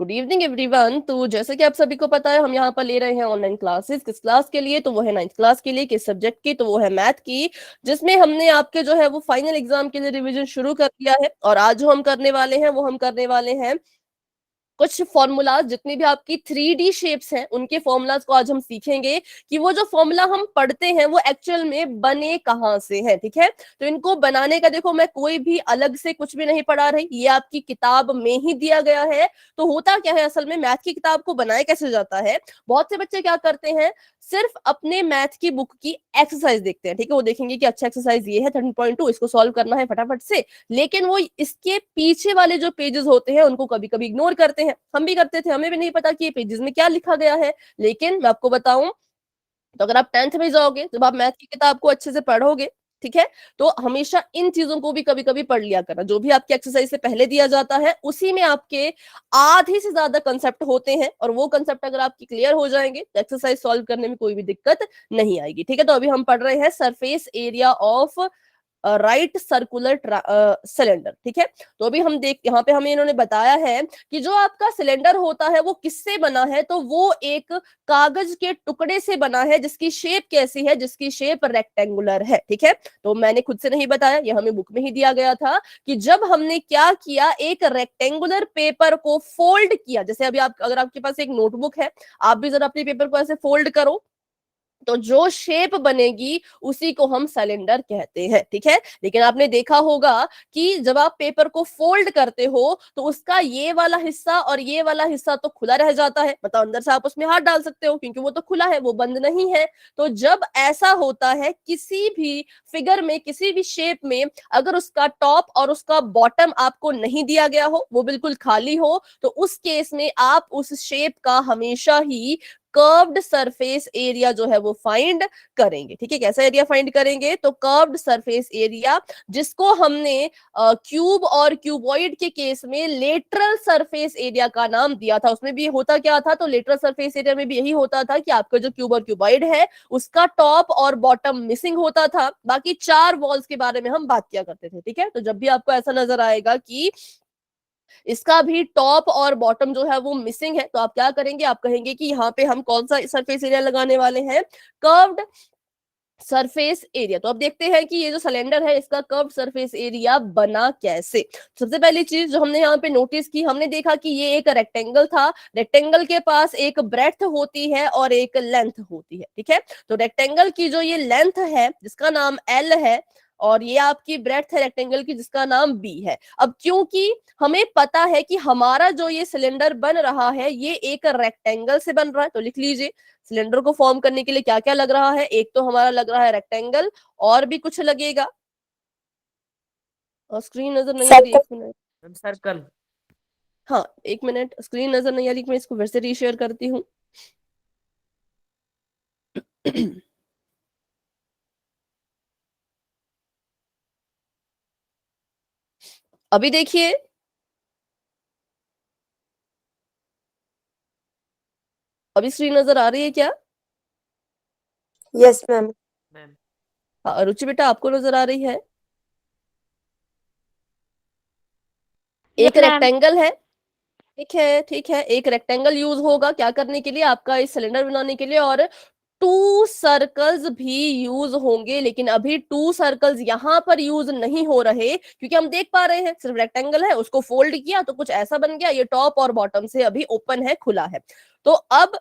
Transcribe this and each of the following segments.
Good evening everyone. तो जैसे कि आप सभी को पता है, हम यहाँ पर ले रहे हैं ऑनलाइन क्लासेस। किस क्लास के लिए? तो वो है 9th क्लास के लिए। किस सब्जेक्ट की? तो वो है मैथ की, जिसमें हमने आपके जो है वो फाइनल एग्जाम के लिए रिवीजन शुरू कर दिया है। और आज जो हम करने वाले हैं वो हम करने वाले हैं कुछ फॉर्मूलाज। जितनी भी आपकी 3D शेप्स हैं उनके फॉर्मूलाज को आज हम सीखेंगे कि वो जो फॉर्मूला हम पढ़ते हैं वो एक्चुअल में बने कहाँ से हैं। ठीक है, तो इनको बनाने का देखो, मैं कोई भी अलग से कुछ भी नहीं पढ़ा रही, ये आपकी किताब में ही दिया गया है। तो होता क्या है असल में, मैथ की किताब को बनाया कैसे जाता है, बहुत से बच्चे क्या करते हैं, सिर्फ अपने मैथ की बुक की एक्सरसाइज देखते हैं। ठीक है, वो देखेंगे कि अच्छा एक्सरसाइज ये है 13.2, इसको सॉल्व करना है फटाफट से, लेकिन वो इसके पीछे वाले जो पेजेस होते हैं उनको कभी कभी इग्नोर करते हैं। हम भी करते थे, हमें भी नहीं पता कि ये पेजेस में क्या लिखा गया है। लेकिन मैं आपको बताऊं, तो अगर आप 10th में जाओगे, जब आप मैथ की किताब को अच्छे से पढ़ोगे, ठीक है, तो हमेशा इन चीजों को भी कभी कभी पढ़ लिया करना। जो भी आपकी एक्सरसाइज से पहले दिया जाता है उसी में आपके आधे से ज्यादा कंसेप्ट होते हैं, और वो कंसेप्ट अगर आपकी क्लियर हो जाएंगे तो एक्सरसाइज सॉल्व करने में कोई भी दिक्कत नहीं आएगी। ठीक है, तो अभी हम पढ़ रहे हैं surface area of right circular cylinder. ठीक है, तो अभी हम देख, यहाँ पे हमें इन्होंने बताया है कि जो आपका सिलेंडर होता है वो किससे बना है, तो वो एक कागज के टुकड़े से बना है जिसकी शेप कैसी है, जिसकी शेप रेक्टेंगुलर है। ठीक है, तो मैंने खुद से नहीं बताया, ये हमें बुक में ही दिया गया था कि जब हमने क्या किया, एक रेक्टेंगुलर पेपर को फोल्ड किया। जैसे अभी आप, अगर आपके पास एक नोटबुक है, आप भी जरा अपने पेपर को ऐसे फोल्ड करो, तो जो शेप बनेगी उसी को हम सिलेंडर कहते हैं। ठीक है, लेकिन आपने देखा होगा कि जब आप पेपर को फोल्ड करते हो तो उसका ये वाला हिस्सा और ये वाला हिस्सा तो खुला रह जाता है, मतलब अंदर से आप उसमें हाथ डाल सकते हो क्योंकि वो तो खुला है, वो बंद नहीं है। तो जब ऐसा होता है किसी भी फिगर में, किसी भी शेप में, अगर उसका टॉप और उसका बॉटम आपको नहीं दिया गया हो, वो बिल्कुल खाली हो, तो उस केस में आप उस शेप का हमेशा ही कर्व्ड सरफेस एरिया जो है वो फाइंड करेंगे। ठीक है, कैसा एरिया फाइंड करेंगे, तो कर्व्ड सरफेस एरिया, जिसको हमने क्यूब और क्यूबॉइड के केस में लेटरल सरफेस एरिया का नाम दिया था। उसमें भी होता क्या था, तो लेटरल सरफेस एरिया में भी यही होता था कि आपका जो क्यूब और क्यूबॉइड है उसका टॉप और बॉटम मिसिंग होता था, बाकी 4 वॉल्स के बारे में हम बात किया करते थे। ठीक है, तो जब भी आपको ऐसा नजर आएगा कि इसका भी टॉप और बॉटम जो है वो मिसिंग है, तो आप क्या करेंगे, आप कहेंगे कि यहाँ पे हम कौन सा सरफेस एरिया लगाने वाले हैं, कर्व्ड सरफेस एरिया। तो अब देखते हैं कि ये जो सिलेंडर है इसका कर्व सरफेस एरिया बना कैसे। सबसे पहली चीज जो हमने यहाँ पे नोटिस की, हमने देखा कि ये एक रेक्टेंगल था, रेक्टेंगल के पास एक ब्रेड्थ होती है और एक लेंथ होती है। ठीक है, तो रेक्टेंगल की जो ये लेंथ है जिसका नाम एल है, और ये आपकी ब्रेड्थ है रेक्टेंगल की जिसका नाम बी है। अब क्योंकि हमें पता है कि हमारा जो ये सिलेंडर बन रहा है ये एक रेक्टेंगल से बन रहा है, तो लिख लीजिए सिलेंडर को फॉर्म करने के लिए क्या क्या लग रहा है। एक तो हमारा लग रहा है रेक्टेंगल, और भी कुछ लगेगा, और स्क्रीन नजर नहीं आ रही, एक मिनट। सर्कल। हाँ, एक मिनट, स्क्रीन नजर नहीं आ रही, मैं इसको फिर से रीशेयर करती हूँ। अभी देखिए, अभी स्क्रीन नजर आ रही है क्या? Yes ma'am. हाँ, रुचि बेटा आपको नजर आ रही है? एक रेक्टेंगल है, ठीक है, ठीक है, एक रेक्टेंगल यूज होगा क्या करने के लिए, आपका इस सिलेंडर बनाने के लिए, और 2 सर्कल्स भी यूज होंगे। लेकिन अभी 2 सर्कल्स यहाँ पर यूज नहीं हो रहे क्योंकि हम देख पा रहे हैं सिर्फ रेक्टेंगल है, उसको फोल्ड किया तो कुछ ऐसा बन गया, ये टॉप और बॉटम से अभी ओपन है, खुला है। तो अब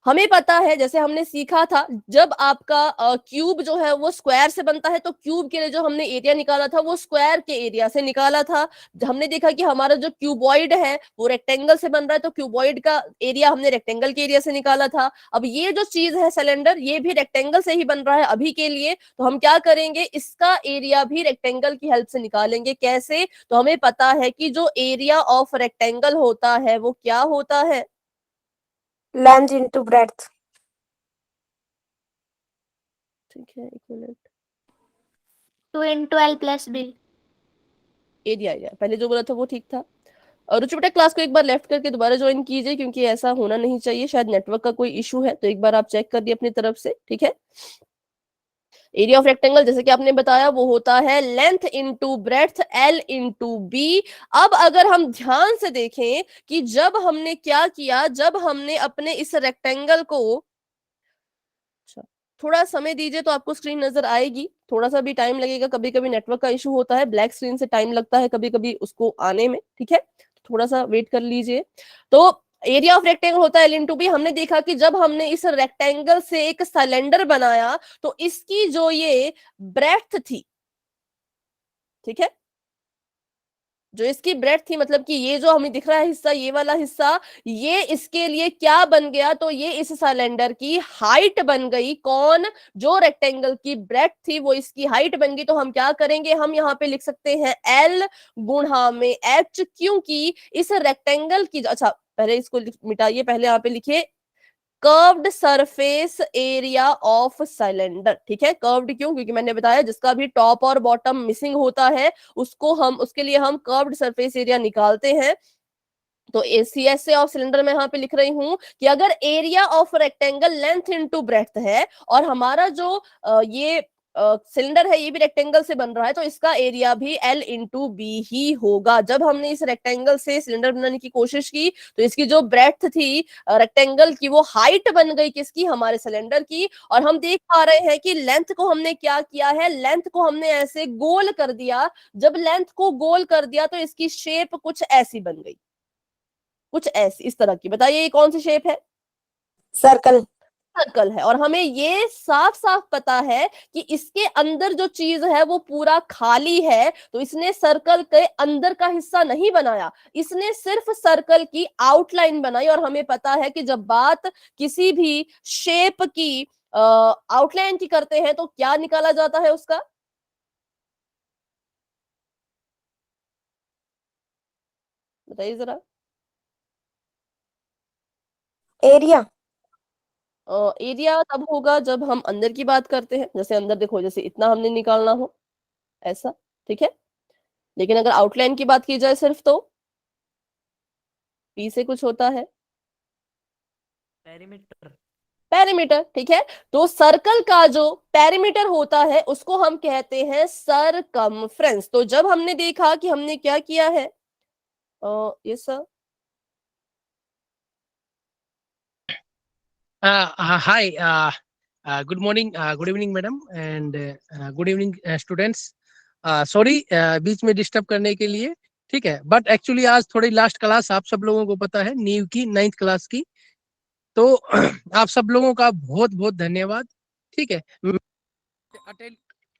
हमें पता है, जैसे हमने सीखा था, जब आपका क्यूब जो है वो स्क्वायर से बनता है तो क्यूब के लिए जो हमने एरिया निकाला था वो स्क्वायर के एरिया से निकाला था। हमने देखा कि हमारा जो क्यूबॉइड है वो रेक्टेंगल से बन रहा है, तो क्यूबॉइड का एरिया हमने रेक्टेंगल के एरिया से निकाला था। अब ये जो चीज है सिलेंडर, ये भी रेक्टेंगल से ही बन रहा है अभी के लिए, तो हम क्या करेंगे, इसका एरिया भी रेक्टेंगल की हेल्प से निकालेंगे। कैसे, तो हमें पता है कि जो एरिया ऑफ रेक्टेंगल होता है वो क्या होता है, लेंथ इनटू ब्रेड्थ। ठीक है, एक minute, 2 into L plus B। Area पहले जो बोला था वो ठीक था। और रुचि बेटा क्लास को एक बार लेफ्ट करके दोबारा ज्वाइन कीजिए, क्योंकि ऐसा होना नहीं चाहिए, शायद नेटवर्क का कोई इशू है, तो एक बार आप चेक कर दिए अपनी तरफ से। ठीक है, एरिया ऑफ रेक्टेंगल जैसे कि आपने बताया वो होता है length into breadth L into B. अब अगर हम ध्यान से देखें कि जब हमने क्या किया, जब हमने अपने इस रेक्टेंगल को, अच्छा थोड़ा समय दीजिए तो आपको स्क्रीन नजर आएगी, थोड़ा सा भी टाइम लगेगा, कभी कभी नेटवर्क का इशू होता है, ब्लैक स्क्रीन से टाइम लगता है कभी कभी उसको आने में, ठीक है, थोड़ा सा वेट कर लीजिए। तो एरिया ऑफ रेक्टेंगल होता है L इंटू बी। हमने देखा कि जब हमने इस रेक्टेंगल से एक सिलेंडर बनाया तो इसकी जो ये ब्रेड्थ थी, ठीक है, जो इसकी ब्रेड्थ थी, मतलब कि ये जो हमें दिख रहा है हिस्सा, ये वाला हिस्सा, ये इसके लिए क्या बन गया, तो ये इस सिलेंडर की हाइट बन गई। कौन? जो रेक्टेंगल की ब्रेड्थ थी वो इसकी हाइट बन गई। तो हम क्या करेंगे, हम यहाँ पे लिख सकते हैं L गुणा में H, क्योंकि इस रेक्टेंगल की, अच्छा पहले इसको मिटाइए, पहले यहाँ पे लिखिए curved surface area of cylinder, ठीक है। कर्व्ड क्यों? क्योंकि मैंने बताया जिसका भी टॉप और बॉटम मिसिंग होता है उसको हम, उसके लिए हम कर्व्ड सरफेस एरिया निकालते हैं। तो एसीएस ऑफ सिलेंडर में यहाँ पे लिख रही हूं कि अगर area of rectangle length into breadth है और हमारा जो ये सिलेंडर है ये भी रेक्टेंगल से बन रहा है, तो इसका एरिया भी L इंटू बी ही होगा। जब हमने इस रेक्टेंगल से सिलेंडर बनाने की कोशिश की तो इसकी जो ब्रेड्थ थी रेक्टेंगल की वो हाइट बन गई किसकी? हमारे सिलेंडर की। और हम देख पा रहे हैं कि लेंथ को हमने क्या किया है, लेंथ को हमने ऐसे गोल कर दिया। जब लेंथ को गोल कर दिया तो इसकी शेप कुछ ऐसी बन गई, कुछ ऐसी इस तरह की। बताइए ये कौन सी शेप है? सर्कल। सर्कल है। और हमें ये साफ साफ पता है कि इसके अंदर जो चीज है वो पूरा खाली है, तो इसने सर्कल के अंदर का हिस्सा नहीं बनाया, इसने सिर्फ सर्कल की आउटलाइन बनाई। और हमें पता है कि जब बात किसी भी शेप की आउटलाइन की करते हैं तो क्या निकाला जाता है उसका? बताइए जरा। एरिया। एरिया तब होगा जब हम अंदर की बात करते हैं। जैसे अंदर देखो, जैसे इतना हमने निकालना हो ऐसा, ठीक है। लेकिन अगर आउटलाइन की बात की जाए सिर्फ तो पी से कुछ होता है पेरीमीटर। पेरीमीटर, ठीक है। तो सर्कल का जो पेरीमीटर होता है उसको हम कहते हैं सरकमफ्रेंस। तो जब हमने देखा कि हमने क्या किया है, ये sir Hi, good morning, good evening, madam, and good evening, students. Sorry, बीच में डिस्टर्ब करने के लिए, ठीक है। बट एक्चुअली आज थोड़ी लास्ट क्लास आप सब लोगों को पता है, नीव की 9th क्लास की, तो आप सब लोगों का बहुत बहुत धन्यवाद, ठीक है।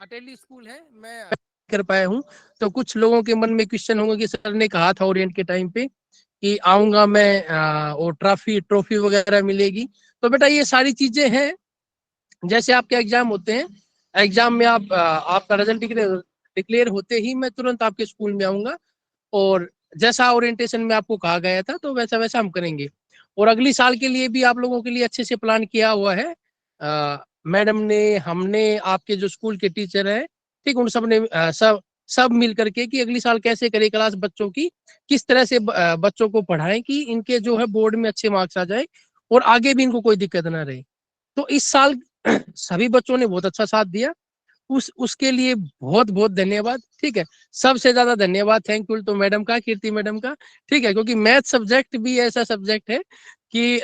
अटेली स्कूल है, मैं कर पाया हूँ। तो कुछ लोगों के मन में क्वेश्चन होंगे कि सर ने कहा था ओरिएंट के टाइम पे कि आऊंगा मैं, और ट्रॉफी वगैरह मिलेगी। तो बेटा ये सारी चीजें हैं, जैसे आपके एग्जाम होते हैं, एग्जाम में आपका रिजल्ट डिक्लेयर होते ही मैं तुरंत आपके स्कूल में आऊंगा, और जैसा ओरिएंटेशन में आपको कहा गया था तो वैसा वैसा हम करेंगे। और अगली साल के लिए भी आप लोगों के लिए अच्छे से प्लान किया हुआ है। मैडम ने, हमने, आपके जो स्कूल के टीचर हैं, ठीक, उन सब ने सब मिल करके कि अगली साल कैसे करें क्लास बच्चों की, किस तरह से बच्चों को पढ़ाएं कि इनके जो है बोर्ड में अच्छे मार्क्स आ जाए और आगे भी इनको कोई दिक्कत ना रहे। तो इस साल सभी बच्चों ने बहुत अच्छा साथ दिया, उसके लिए बहुत बहुत धन्यवाद, ठीक है। सबसे ज्यादा धन्यवाद थैंकफुल तो मैडम का, कीर्ति मैडम का, ठीक है, क्योंकि मैथ सब्जेक्ट भी ऐसा सब्जेक्ट है कि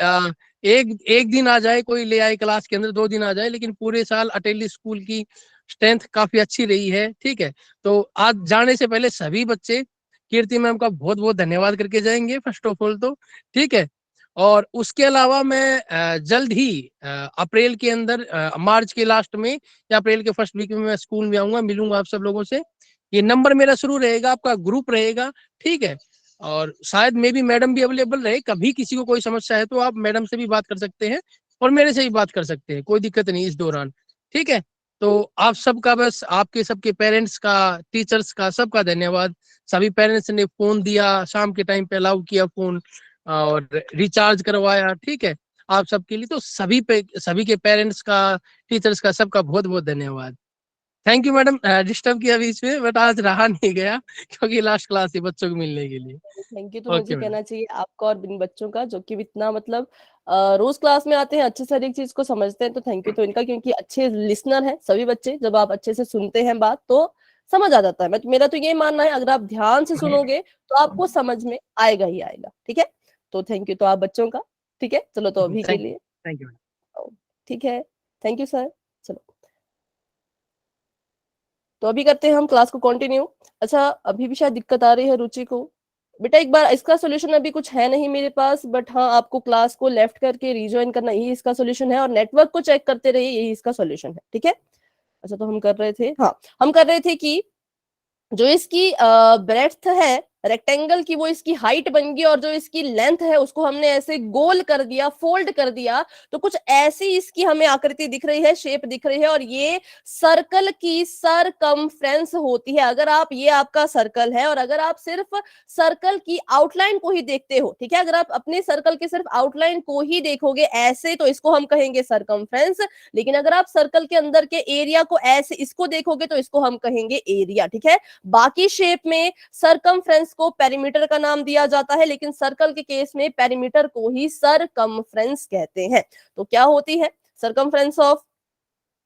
एक एक दिन आ जाए कोई ले आए क्लास के अंदर, 2 दिन आ जाए, लेकिन पूरे साल अटेली स्कूल की स्ट्रेंथ काफी अच्छी रही है, ठीक है। तो आज जाने से पहले सभी बच्चे कीर्ति मैम का बहुत बहुत धन्यवाद करके जाएंगे फर्स्ट ऑफ ऑल तो, ठीक है। और उसके अलावा मैं जल्द ही अप्रैल के अंदर, मार्च के लास्ट में या अप्रैल के फर्स्ट वीक में मैं स्कूल में आऊंगा, मिलूंगा आप सब लोगों से। ये नंबर मेरा शुरू रहेगा, आपका ग्रुप रहेगा, ठीक है। और शायद मे भी मैडम भी अवेलेबल रहे, कभी किसी को कोई समस्या है तो आप मैडम से भी बात कर सकते हैं और मेरे से भी बात कर सकते हैं, कोई दिक्कत नहीं इस दौरान, ठीक है। तो आप सबका, बस आपके सबके पेरेंट्स का, टीचर्स का, सबका धन्यवाद। सभी पेरेंट्स ने फोन दिया, शाम के टाइम पे अलाउ किया फोन और रिचार्ज करवाया, ठीक है, आप सबके लिए। तो सभी के पेरेंट्स का, टीचर्स का, सबका बहुत बहुत धन्यवाद। थैंक यू मैडम, डिस्टर्ब किया बीच में, बट आज रहा नहीं गया क्योंकि लास्ट क्लास है बच्चों को मिलने के लिए। थैंक यू तो ओके मुझे मैडम। कहना चाहिए आपका और इन बच्चों का, जो कि इतना मतलब रोज क्लास में आते हैं, अच्छे से हर एक चीज को समझते हैं, तो थैंक यू तो इनका, क्योंकि अच्छे लिसनर हैं सभी बच्चे। जब आप अच्छे से सुनते हैं बात तो समझ आ जाता है। मेरा तो ये मानना है, अगर आप ध्यान से सुनोगे तो आपको समझ में आएगा ही आएगा। ठीक है, तो थैंक यू तो आप बच्चों का। ठीक है, चलो तो अभी के लिए थैंक यू मैडम। ठीक है, थैंक यू सर। चलो तो अभी करते हैं हम क्लास को कंटिन्यू। अच्छा, अभी भी शायद दिक्कत आ रही है रुचि को। बेटा एक बार इसका सॉल्यूशन अभी कुछ है नहीं मेरे पास, बट हाँ आपको क्लास को लेफ्ट करके रीजॉइन करना, यही इसका सॉल्यूशन है, और नेटवर्क को चेक करते रहिए, यही इसका सॉल्यूशन है। ठीक है, अच्छा तो हम कर रहे थे, हाँ हम कर रहे थे कि जो इसकी ब्रेड्थ है रेक्टेंगल की, वो इसकी हाइट बन गई, और जो इसकी लेंथ है उसको हमने ऐसे गोल कर दिया, फोल्ड कर दिया, तो कुछ ऐसी इसकी हमें आकृति दिख रही है, शेप दिख रही है, और ये सर्कल की सरकमफ्रेंस होती है। अगर आप, ये आपका सर्कल है, और अगर आप सिर्फ सर्कल की आउटलाइन को ही देखते हो, ठीक है, अगर आप अपने सर्कल के सिर्फ आउटलाइन को ही देखोगे ऐसे, तो इसको हम कहेंगे सरकमफ्रेंस। लेकिन अगर आप सर्कल के अंदर के एरिया को ऐसे इसको देखोगे तो इसको हम कहेंगे एरिया। ठीक है, बाकी शेप में सरकमफ्रेंस को पेरीमीटर का नाम दिया जाता है, लेकिन सर्कल के केस में पेरीमीटर को ही सरकमफ्रेंस कहते हैं। तो क्या होती है सरकमफ्रेंस ऑफ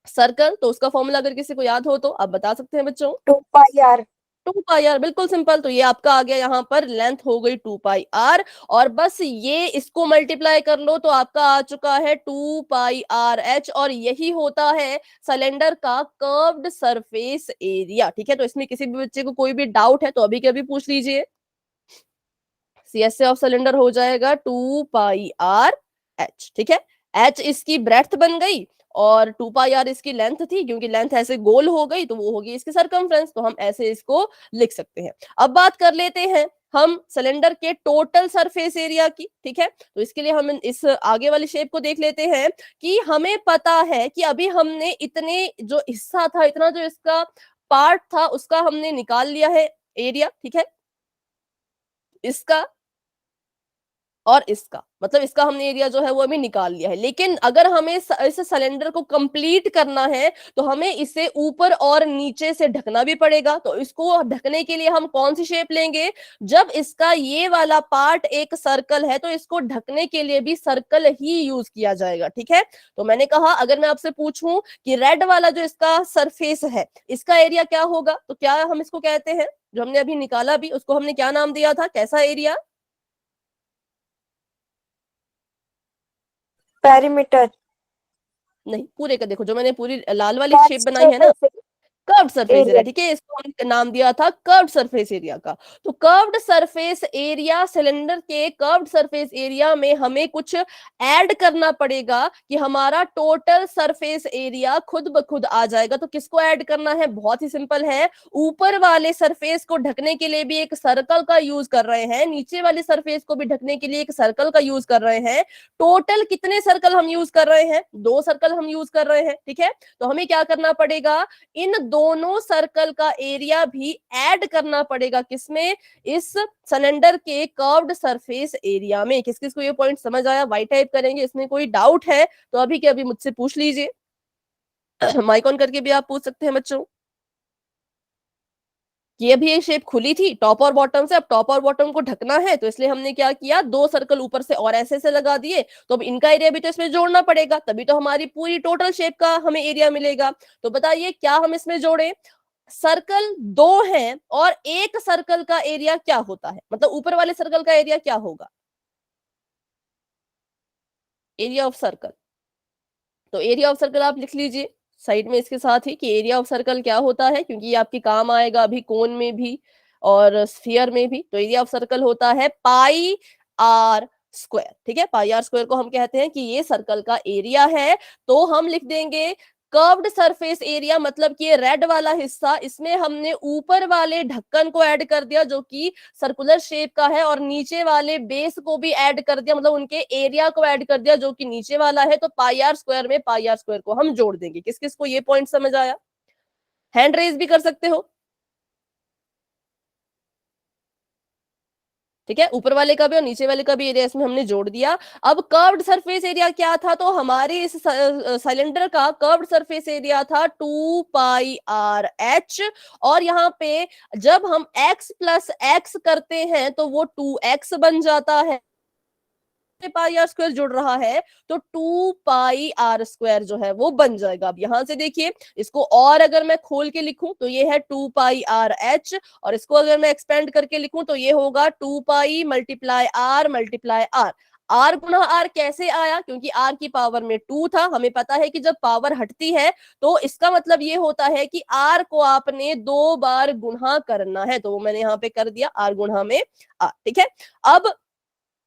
सर्कल, तो उसका फॉर्मूला अगर किसी को याद हो तो आप बता सकते हैं बच्चों। 2 pi r 2 पाई आर, बिल्कुल सिंपल। तो ये आपका आ गया यहाँ पर, लेंथ हो गई 2 पाई आर, और बस ये इसको मल्टीप्लाई कर लो तो आपका आ चुका है 2 पाई आर एच, और यही होता है सिलेंडर का कर्व्ड सरफेस एरिया। ठीक है, तो इसमें किसी भी बच्चे को कोई भी डाउट है तो अभी के अभी पूछ लीजिए। सीएस ऑफ सिलेंडर हो जाएगा 2 पाई आर एच। ठीक है, एच इसकी ब्रेड्थ बन गई, और 2 पाई आर इसकी लेंथ थी, क्योंकि लेंथ ऐसे गोल हो गई तो वो होगी इसकी सरकमफ्रेंस, तो हम ऐसे इसको लिख सकते हैं। अब बात कर लेते हैं हम सिलेंडर के टोटल सरफेस एरिया की। ठीक है, तो इसके लिए हम इस आगे वाली शेप को देख लेते हैं, कि हमें पता है कि अभी हमने इतने जो हिस्सा था, इतना जो इसका पार्ट था, उसका हमने निकाल लिया है एरिया। ठीक है, इसका और इसका, मतलब इसका हमने एरिया जो है वो अभी निकाल लिया है। लेकिन अगर हमें इस सिलेंडर को कंप्लीट करना है तो हमें इसे ऊपर और नीचे से ढकना भी पड़ेगा। तो इसको ढकने के लिए हम कौन सी शेप लेंगे? जब इसका ये वाला पार्ट एक सर्कल है तो इसको ढकने के लिए भी सर्कल ही यूज किया जाएगा। ठीक है, तो मैंने कहा अगर मैं आपसे पूछूं कि रेड वाला जो इसका सरफेस है, इसका एरिया क्या होगा, तो क्या हम इसको कहते हैं, जो हमने अभी निकाला भी उसको हमने क्या नाम दिया था, कैसा एरिया? perimeter नहीं, पूरे का देखो, जो मैंने पूरी लाल वाली शेप curved बनाई है ना, surface curved surface area. area ठीक है, इसको हमने नाम दिया था कर्व्ड सरफेस एरिया का। तो कर्व्ड सरफेस एरिया, सिलेंडर के कर्व्ड सरफेस एरिया में हमें कुछ ऐड करना पड़ेगा कि हमारा टोटल सरफेस एरिया खुद ब खुद आ जाएगा। तो किसको ऐड करना है? बहुत ही सिंपल है, ऊपर वाले सरफेस को ढकने के लिए भी एक सर्कल का यूज कर रहे हैं, नीचे वाले सरफेस को भी ढकने के लिए एक सर्कल का यूज कर रहे हैं। टोटल कितने सर्कल हम यूज कर रहे हैं? 2 सर्कल हम यूज कर रहे हैं। ठीक है, तो हमें क्या करना पड़ेगा, इन दोनों सर्कल का एरिया भी ऐड करना पड़ेगा, किसमें? इस सिलेंडर के कर्व्ड सरफेस एरिया में। किस किस को ये पॉइंट समझ आया? वाई टाइप करेंगे, इसमें कोई डाउट है तो अभी के अभी मुझसे पूछ लीजिए। माइक ऑन करके भी आप पूछ सकते हैं बच्चों। ये अभी ये शेप खुली थी टॉप और बॉटम से, अब टॉप और बॉटम को ढकना है तो इसलिए हमने क्या किया, 2 सर्कल ऊपर से और ऐसे से लगा दिए। तो अब इनका एरिया भी तो इसमें जोड़ना पड़ेगा, तभी तो हमारी पूरी टोटल शेप का हमें एरिया मिलेगा। तो बताइए क्या हम इसमें जोड़े? सर्कल 2 हैं और एक सर्कल का एरिया क्या होता है, मतलब ऊपर वाले सर्कल का एरिया क्या होगा? Area of circle. तो एरिया ऑफ सर्कल आप लिख लीजिए साइड में इसके साथ ही, कि एरिया ऑफ सर्कल क्या होता है, क्योंकि ये आपके काम आएगा अभी कोन में भी और स्फीयर में भी। तो एरिया ऑफ सर्कल होता है पाई आर स्क्वायर। ठीक है, पाई आर स्क्वायर को हम कहते हैं कि ये सर्कल का एरिया है। तो हम लिख देंगे कर्व्ड सरफेस एरिया, मतलब कि ये रेड वाला हिस्सा, इसमें हमने ऊपर वाले ढक्कन को ऐड कर दिया जो कि सर्कुलर शेप का है, और नीचे वाले बेस को भी ऐड कर दिया, मतलब उनके एरिया को ऐड कर दिया जो कि नीचे वाला है। तो पाई आर स्क्वायर में पाई आर स्क्वायर को हम जोड़ देंगे। किस किस को ये पॉइंट समझ आया? हैंड रेज भी कर सकते हो। ठीक है, ऊपर वाले का भी और नीचे वाले का भी एरिया इसमें हमने जोड़ दिया। अब कर्व्ड सरफेस एरिया क्या था, तो हमारे इस सिलेंडर का कर्व्ड सरफेस एरिया था 2 पाई आर एच, और यहाँ पे जब हम x प्लस एक्स करते हैं तो वो 2x बन जाता है, पाई आर स्क्वायर जुड़ रहा है तो 2 पाई आर स्क्वायर जो है वो बन जाएगा। अब यहां से देखिए इसको और अगर मैं खोल के लिखूं तो ये है 2 पाई आर एच, और इसको अगर मैं एक्सपेंड करके लिखूं तो ये होगा 2 पाई मल्टीप्लाई आर। आर गुना आर कैसे आया, क्योंकि आर की पावर में 2 था। हमें पता है कि जब पावर हटती है तो इसका मतलब ये होता है कि आर को आपने 2 बार गुणा करना है, तो वो मैंने यहाँ पे कर दिया आर गुणा में आर। ठीक है, अब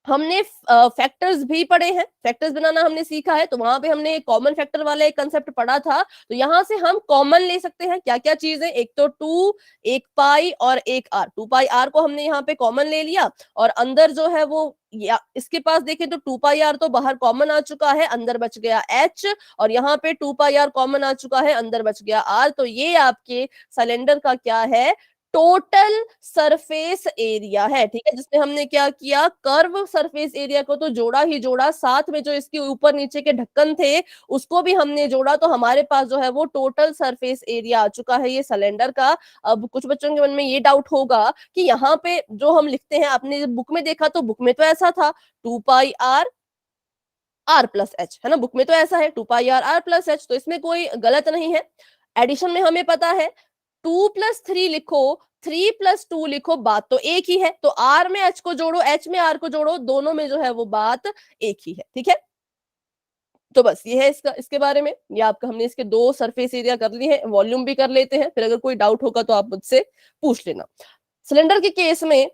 हमने फैक्टर्स भी पढ़े हैं, फैक्टर्स बनाना हमने सीखा है, तो वहां पे हमने कॉमन फैक्टर वाला एक कंसेप्ट पढ़ा था। तो यहां से हम कॉमन ले सकते हैं क्या क्या चीजें, एक तो 2, एक पाई और एक आर। 2 पाई आर को हमने यहाँ पे कॉमन ले लिया, और अंदर जो है वो या इसके पास देखें तो 2 पाई आर तो बाहर कॉमन आ चुका है, अंदर बच गया एच, और यहाँ पे 2 पाई आर कॉमन आ चुका है, अंदर बच गया आर। तो ये आपके सिलेंडर का क्या है, टोटल सरफेस एरिया है। ठीक है, जिसमें हमने क्या किया, कर्व सरफेस एरिया को तो जोड़ा ही जोड़ा, साथ में जो इसके ऊपर नीचे के ढक्कन थे उसको भी हमने जोड़ा, तो हमारे पास जो है वो टोटल सरफेस एरिया आ चुका है ये सिलेंडर का। अब कुछ बच्चों के मन में ये डाउट होगा कि यहाँ पे जो हम लिखते हैं, आपने बुक में देखा तो बुक में तो ऐसा था 2 pi R R plus H, है ना, बुक में तो ऐसा है 2 pi R R plus H, तो इसमें कोई गलत नहीं है। एडिशन में हमें पता है 2 प्लस 3 लिखो, 3 प्लस 2 लिखो, बात तो एक ही है। तो आर में एच को जोड़ो, एच में आर को जोड़ो, दोनों में जो है वो बात एक ही है। ठीक है, तो बस ये है इसका, इसके बारे में। ये आपका हमने इसके 2 सरफेस एरिया कर लिए हैं, वॉल्यूम भी कर लेते हैं, फिर अगर कोई डाउट होगा तो आप मुझसे पूछ लेना। सिलेंडर के केस में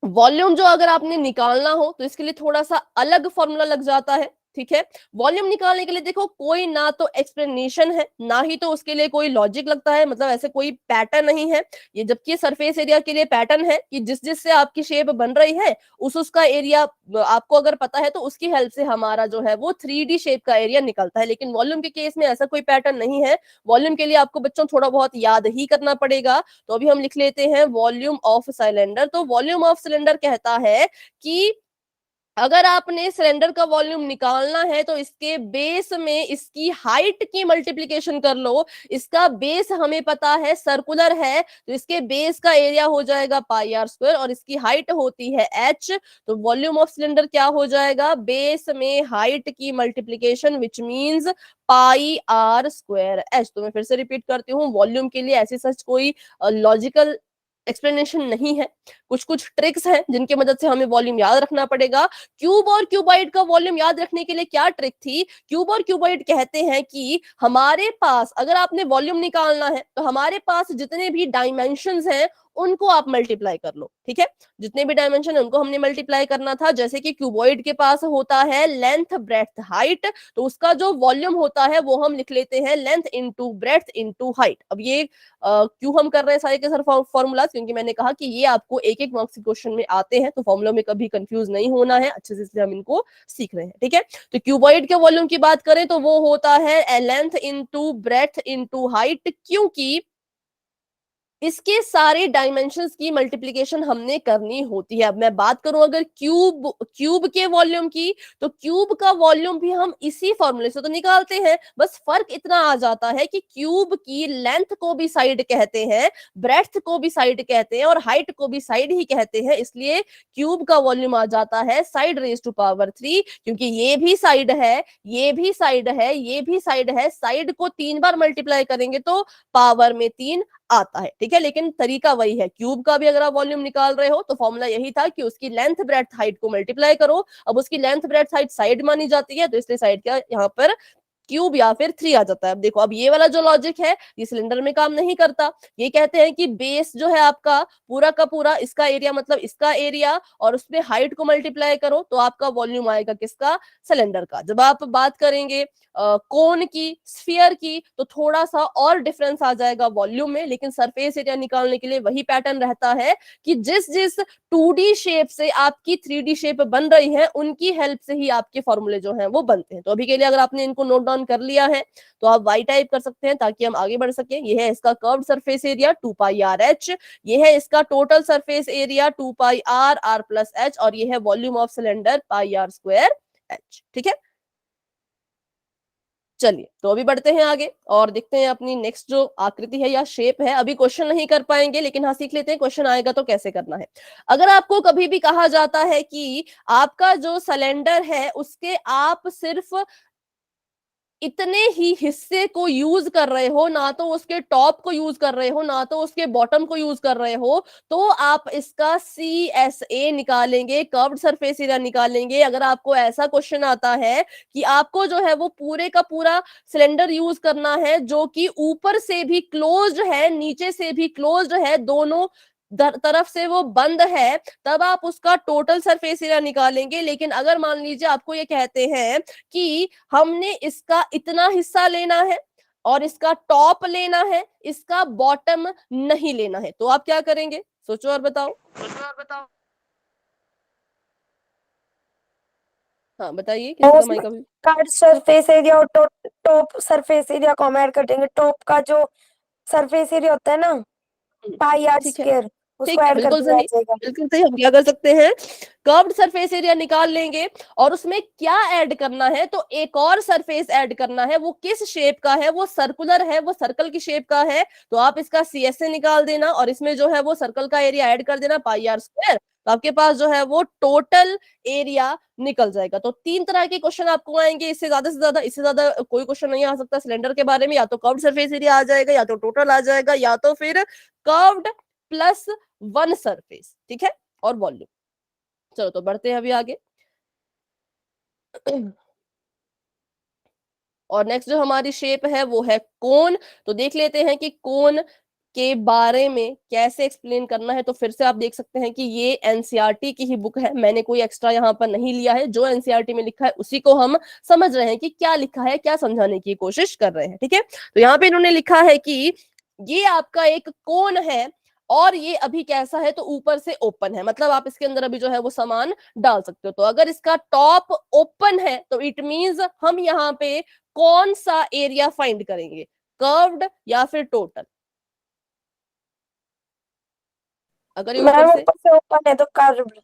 वॉल्यूम जो अगर आपने निकालना हो तो इसके लिए थोड़ा सा अलग फॉर्मूला लग जाता है। ठीक है, वॉल्यूम निकालने के लिए देखो कोई ना तो एक्सप्लेनेशन है, ना ही तो उसके लिए कोई लॉजिक लगता है, मतलब ऐसे कोई पैटर्न नहीं है ये। जबकि सरफेस एरिया के लिए पैटर्न है कि जिस जिससे आपकी शेप बन रही है उसका एरिया आपको अगर पता है तो उसकी हेल्प से हमारा जो है वो 3D शेप का एरिया निकलता है। लेकिन वॉल्यूम के केस में ऐसा कोई पैटर्न नहीं है। वॉल्यूम के लिए आपको बच्चों थोड़ा बहुत याद ही करना पड़ेगा। तो अभी हम लिख लेते हैं वॉल्यूम ऑफ सिलेंडर। तो वॉल्यूम ऑफ सिलेंडर कहता है कि अगर आपने सिलेंडर का वॉल्यूम निकालना है तो इसके बेस में इसकी हाइट की मल्टीप्लिकेशन कर लो। इसका बेस हमें पता है सर्कुलर है, तो इसके बेस का एरिया हो जाएगा पाई आर स्क्वायर, और इसकी हाइट होती है एच। तो वॉल्यूम ऑफ सिलेंडर क्या हो जाएगा, बेस में हाइट की multiplication, which means pi are square H. तो मैं फिर से रिपीट करती हूँ, वॉल्यूम के लिए ऐसी सच कोई लॉजिकल एक्सप्लेनेशन नहीं है, कुछ कुछ ट्रिक्स हैं जिनकी मदद से हमें वॉल्यूम याद रखना पड़ेगा। क्यूब और क्यूबाइड का वॉल्यूम याद रखने के लिए क्या ट्रिक थी, क्यूब और क्यूबाइड कहते हैं कि हमारे पास अगर आपने वॉल्यूम निकालना है तो हमारे पास जितने भी डायमेंशंस हैं उनको आप मल्टीप्लाई कर लो। ठीक है, जितने भी डायमेंशन है उनको हमने मल्टीप्लाई करना था। जैसे कि क्यूबॉइड के पास होता है लेंथ ब्रेड्थ हाइट, तो उसका जो वॉल्यूम होता है वो हम लिख लेते हैं length into breadth into height. अब ये क्यों हम कर रहे हैं सारे के सारे फॉर्मूलाज, क्योंकि मैंने कहा कि ये आपको एक एक मार्क्स के क्वेश्चन में आते हैं, तो फॉर्मूला में कभी कंफ्यूज नहीं होना है अच्छे से, इसलिए हम इनको सीख रहे हैं। ठीक है, तो क्यूबॉइड के वॉल्यूम की बात करें तो वो होता है length into breadth into height, क्योंकि इसके सारे डायमेंशंस की मल्टीप्लिकेशन हमने करनी होती है। अब मैं बात करूं अगर क्यूब के वॉल्यूम की, तो क्यूब का वॉल्यूम भी हम इसी फॉर्मूले से तो निकालते हैं, बस फर्क इतना आ जाता है कि क्यूब की लेंथ को भी साइड कहते हैं, ब्रेड्थ को भी साइड कहते हैं, और हाइट को भी साइड ही कहते हैं। इसलिए क्यूब का वॉल्यूम आ जाता है साइड रेज टू पावर 3, क्योंकि ये भी साइड है, ये भी साइड है, ये भी साइड है। साइड को 3 बार मल्टीप्लाई करेंगे तो पावर में 3 आता है। ठीक है, लेकिन तरीका वही है। क्यूब का भी अगर आप वॉल्यूम निकाल रहे हो तो फॉर्मूला यही था कि उसकी लेंथ ब्रेड्थ हाइट को मल्टीप्लाई करो। अब उसकी लेंथ ब्रेड्थ हाइट साइड मानी जाती है, तो इसलिए साइड का यहाँ पर क्यूब या फिर 3 आ जाता है। अब देखो, अब ये वाला जो लॉजिक है ये सिलेंडर में काम नहीं करता। ये कहते हैं कि बेस जो है आपका पूरा का पूरा, इसका एरिया मतलब इसका एरिया, और उसमें हाइट को मल्टीप्लाई करो तो आपका वॉल्यूम आएगा किसका, सिलेंडर का। जब आप बात करेंगे कोन की, स्फीयर की, तो थोड़ा सा और डिफरेंस आ जाएगा वॉल्यूम में, लेकिन सरफेस एरिया निकालने के लिए वही पैटर्न रहता है कि जिस जिस 2D शेप से आपकी 3D शेप बन रही है उनकी हेल्प से ही आपके फॉर्मूले जो हैं वो बनते हैं। तो अभी के लिए अगर आपने इनको नोट डाउन आसान कर लिया है, तो आप y टाइप कर सकते हैं ताकि हम आगे बढ़ सके। ये है इसका curved surface area 2 pi R H, ये है इसका total surface area 2 pi R R plus H, और ये है volume of cylinder pi are square H. ठीक है, चलिए तो अभी बढ़ते हैं आगे और देखते हैं अपनी नेक्स्ट जो आकृति है या शेप है। अभी क्वेश्चन नहीं कर पाएंगे, लेकिन हाँ सीख लेते हैं क्वेश्चन आएगा तो कैसे करना है। अगर आपको कभी भी कहा जाता है कि आपका जो सिलेंडर है उसके आप सिर्फ इतने ही हिस्से को यूज कर रहे हो, ना तो उसके टॉप को यूज कर रहे हो ना तो उसके बॉटम को यूज कर रहे हो, तो आप इसका CSA निकालेंगे, कर्व्ड सरफेस एरिया निकालेंगे। अगर आपको ऐसा क्वेश्चन आता है कि आपको जो है वो पूरे का पूरा सिलेंडर यूज करना है जो कि ऊपर से भी क्लोज्ड है नीचे से भी क्लोज्ड है, दोनों तरफ से वो बंद है, तब आप उसका टोटल सरफेस एरिया निकालेंगे। लेकिन अगर मान लीजिए आपको ये कहते हैं कि हमने इसका इतना हिस्सा लेना है और इसका टॉप लेना है, इसका बॉटम नहीं लेना है, तो आप क्या करेंगे? सोचो और बताओ। हाँ बताइए, किसी का माइक अभी। कार्ड सरफेस एरिया और टॉप सरफेस एरिया को हम ऐड कर देंगे। टॉप का जो सरफेस एरिया होता है ना, पाई आर ठीक है, स्क्वायर, उसको ठीक है, ऐड कर बिल्कुल दिया सही, जाएगा। बिल्कुल सही। हम क्या कर सकते हैं, कर्व्ड सरफेस एरिया निकाल लेंगे और उसमें क्या ऐड करना है, तो एक और सरफेस ऐड करना है। वो किस शेप का है? वो सर्कुलर है, वो सर्कल की शेप का है, तो आप इसका CSA निकाल देना और इसमें जो है वो सर्कल का एरिया ऐड कर देना पाई आर स्क्वायर, तो आपके पास जो है वो टोटल एरिया निकल जाएगा। तो 3 तरह के क्वेश्चन आपको आएंगे, इससे ज्यादा इससे ज्यादा कोई क्वेश्चन नहीं आ सकता सिलेंडर के बारे में। या तो कर्व्ड सरफेस एरिया आ जाएगा, या तो टोटल आ जाएगा, या तो फिर कर्व्ड प्लस 1 सरफेस, ठीक है, और वॉल्यूम। चलो तो बढ़ते हैं अभी आगे। और नेक्स्ट जो हमारी शेप है वो है कोन। तो देख लेते हैं कि कोन के बारे में कैसे एक्सप्लेन करना है। तो फिर से आप देख सकते हैं कि ये एनसीईआरटी की ही बुक है, मैंने कोई एक्स्ट्रा यहाँ पर नहीं लिया है। जो एनसीईआरटी में लिखा है उसी को हम समझ रहे हैं कि क्या लिखा है, क्या समझाने की कोशिश कर रहे हैं। ठीक है, तो यहाँ पे इन्होंने लिखा है कि ये आपका एक कोन है और ये अभी कैसा है, तो ऊपर से ओपन है, मतलब आप इसके अंदर अभी जो है वो सामान डाल सकते हो। तो अगर इसका टॉप ओपन है तो इट मींस हम यहाँ पे कौन सा एरिया फाइंड करेंगे, कर्व्ड या फिर टोटल? अगर ये मैम ऊपर ऊपर से ओपन है तो कर्व्ड।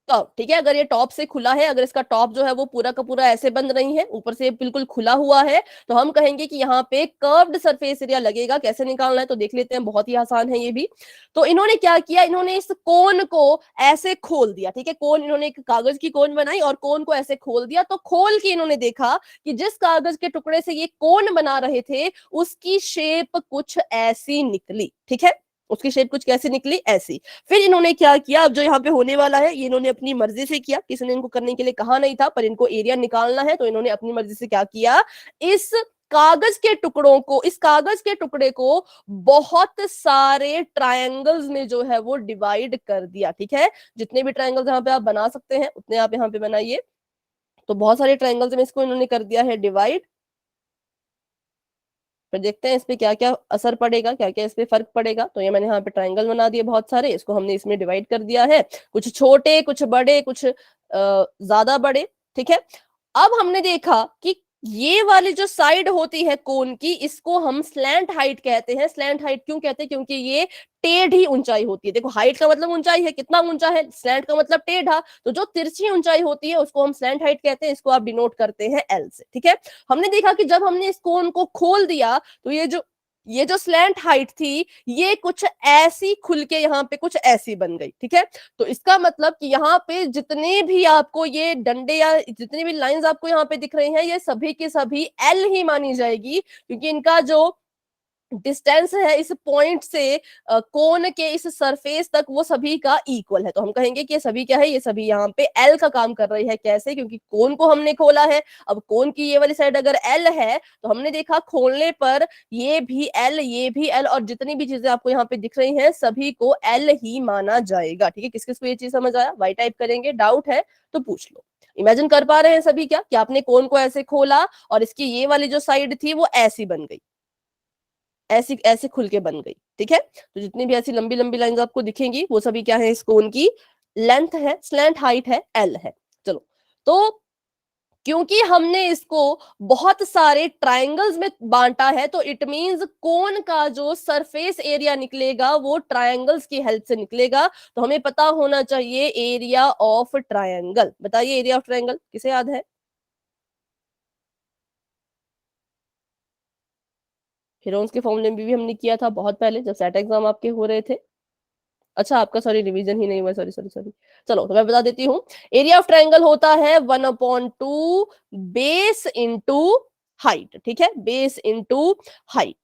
टॉप, ठीक है, अगर ये टॉप से खुला है, अगर इसका टॉप जो है वो पूरा का पूरा ऐसे बंद नहीं है, ऊपर से बिल्कुल खुला हुआ है, तो हम कहेंगे कि यहाँ पे कर्व्ड सरफेस एरिया लगेगा। कैसे निकालना है तो देख लेते हैं, बहुत ही आसान है ये भी। तो इन्होंने क्या किया, इन्होंने इस कोन को ऐसे खोल दिया। ठीक है, कोन, इन्होंने एक कागज की कोन बनाई और कोन को ऐसे खोल दिया। तो खोल के इन्होंने देखा कि जिस कागज के टुकड़े से ये कोन बना रहे थे उसकी शेप कुछ ऐसी निकली। ठीक है, उसकी शेप कुछ कैसी निकली, ऐसी। फिर इन्होंने क्या किया, अब जो यहाँ पे होने वाला है ये इन्होंने अपनी मर्जी से किया, किसी ने इनको करने के लिए कहा नहीं था, पर इनको एरिया निकालना है तो इन्होंने अपनी मर्जी से क्या किया, इस कागज के टुकड़ों को, इस कागज के टुकड़े को बहुत सारे ट्रायंगल्स में जो है वो डिवाइड कर दिया। ठीक है, जितने भी ट्रायंगल्स यहाँ पे आप बना सकते हैं उतने आप यहाँ पे बनाइए। तो बहुत सारे ट्रायंगल्स में इसको इन्होंने कर दिया है डिवाइड। फिर देखते हैं इस पे क्या क्या असर पड़ेगा, क्या क्या इस पे फर्क पड़ेगा। तो ये मैंने यहाँ पे ट्रायंगल बना दिए बहुत सारे, इसको हमने इसमें डिवाइड कर दिया है, कुछ छोटे कुछ बड़े कुछ ज्यादा बड़े। ठीक है, अब हमने देखा कि ये वाली जो साइड होती है कोन की, इसको हम स्लैंट हाइट कहते हैं। स्लैंट हाइट क्यों कहते हैं, क्योंकि ये टेढ़ी ऊंचाई होती है। देखो, हाइट का मतलब ऊंचाई है, कितना ऊंचा है, स्लैंट का मतलब टेढ़ा, तो जो तिरछी ऊंचाई होती है उसको हम स्लैंट हाइट कहते हैं। इसको आप डिनोट करते हैं L से। ठीक है, हमने देखा कि जब हमने इस कोन को खोल दिया तो ये जो स्लैंट हाइट थी ये कुछ ऐसी खुल के यहाँ पे कुछ ऐसी बन गई। ठीक है, तो इसका मतलब कि यहाँ पे जितने भी आपको ये डंडे या जितनी भी लाइंस आपको यहाँ पे दिख रही हैं, ये सभी की सभी L ही मानी जाएगी, क्योंकि इनका जो डिस्टेंस है इस पॉइंट से कोन के इस सरफेस तक वो सभी का इक्वल है। तो हम कहेंगे कि ये सभी क्या है, ये सभी यहाँ पे L का काम कर रही है। कैसे, क्योंकि कोन को हमने खोला है। अब कोन की ये वाली साइड अगर L है तो हमने देखा खोलने पर ये भी L, ये भी L, और जितनी भी चीजें आपको यहाँ पे दिख रही हैं सभी को L ही माना जाएगा। ठीक है, किस किस को ये चीज समझ आया? वाई टाइप करेंगे, डाउट है तो पूछ लो। इमेजिन कर पा रहे हैं सभी क्या, कि आपने कोन को ऐसे खोला और इसकी ये वाली जो साइड थी वो ऐसी बन गई, ऐसी ऐसे खुल के बन गई। ठीक है, तो जितनी भी ऐसी लंबी लंबी लाइंस आपको दिखेंगी वो सभी क्या है, इस कोन की लेंथ है, स्लैंट हाइट है, L है। चलो, तो क्योंकि हमने इसको बहुत सारे ट्रायंगल्स में बांटा है तो इट मींस कोन का जो सरफेस एरिया निकलेगा वो ट्रायंगल्स की हेल्प से निकलेगा। तो हमें पता होना चाहिए एरिया ऑफ ट्रायंगल। बताइए एरिया ऑफ ट्रायंगल किसे याद है? हेरोन्स के फॉर्मूले में भी हमने किया था बहुत पहले जब सेट एग्जाम आपके हो रहे थे। अच्छा आपका सॉरी रिवीजन ही नहीं हुआ, सॉरी सॉरी सॉरी। चलो तो मैं बता देती हूँ। एरिया ऑफ ट्रायंगल होता है 1/2 बेस इंटू हाइट। ठीक है, बेस इंटू हाइट।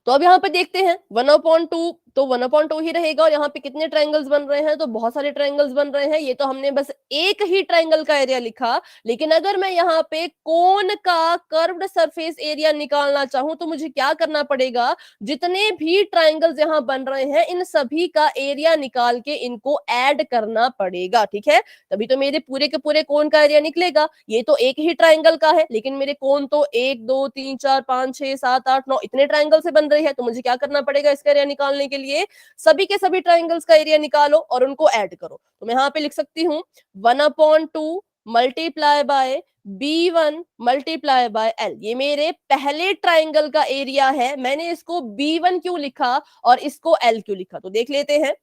तो अब यहाँ पे देखते हैं 1/2 तो 1/2 ही रहेगा। और यहाँ पे कितने ट्रायंगल्स बन रहे हैं? तो बहुत सारे ट्रायंगल्स बन रहे हैं। ये तो हमने बस एक ही ट्रायंगल का एरिया लिखा, लेकिन अगर मैं यहाँ पे कोन का कर्व्ड सरफेस एरिया निकालना चाहूं तो मुझे क्या करना पड़ेगा? जितने भी ट्रायंगल्स यहाँ बन रहे हैं इन सभी का एरिया निकाल के इनको ऐड करना पड़ेगा। ठीक है, तभी तो मेरे पूरे के पूरे कोन का एरिया निकलेगा। ये तो एक ही ट्रायंगल का है, लेकिन मेरे कोन तो 1 2 3 4 5 6 7 8 9 इतने ट्रायंगल से बन रही है। तो मुझे क्या करना पड़ेगा इसका एरिया निकालने के लिए? सभी के सभी ट्रायंगल्स का एरिया निकालो और उनको ऐड करो। तो मैं यहाँ पे लिख सकती हूँ 1/2 multiply by B1 multiply by L। ये मेरे पहले ट्रायंगल का एरिया है। मैंने इसको B1 क्यों लिखा और इसको L क्यों लिखा? तो देख लेते हैं।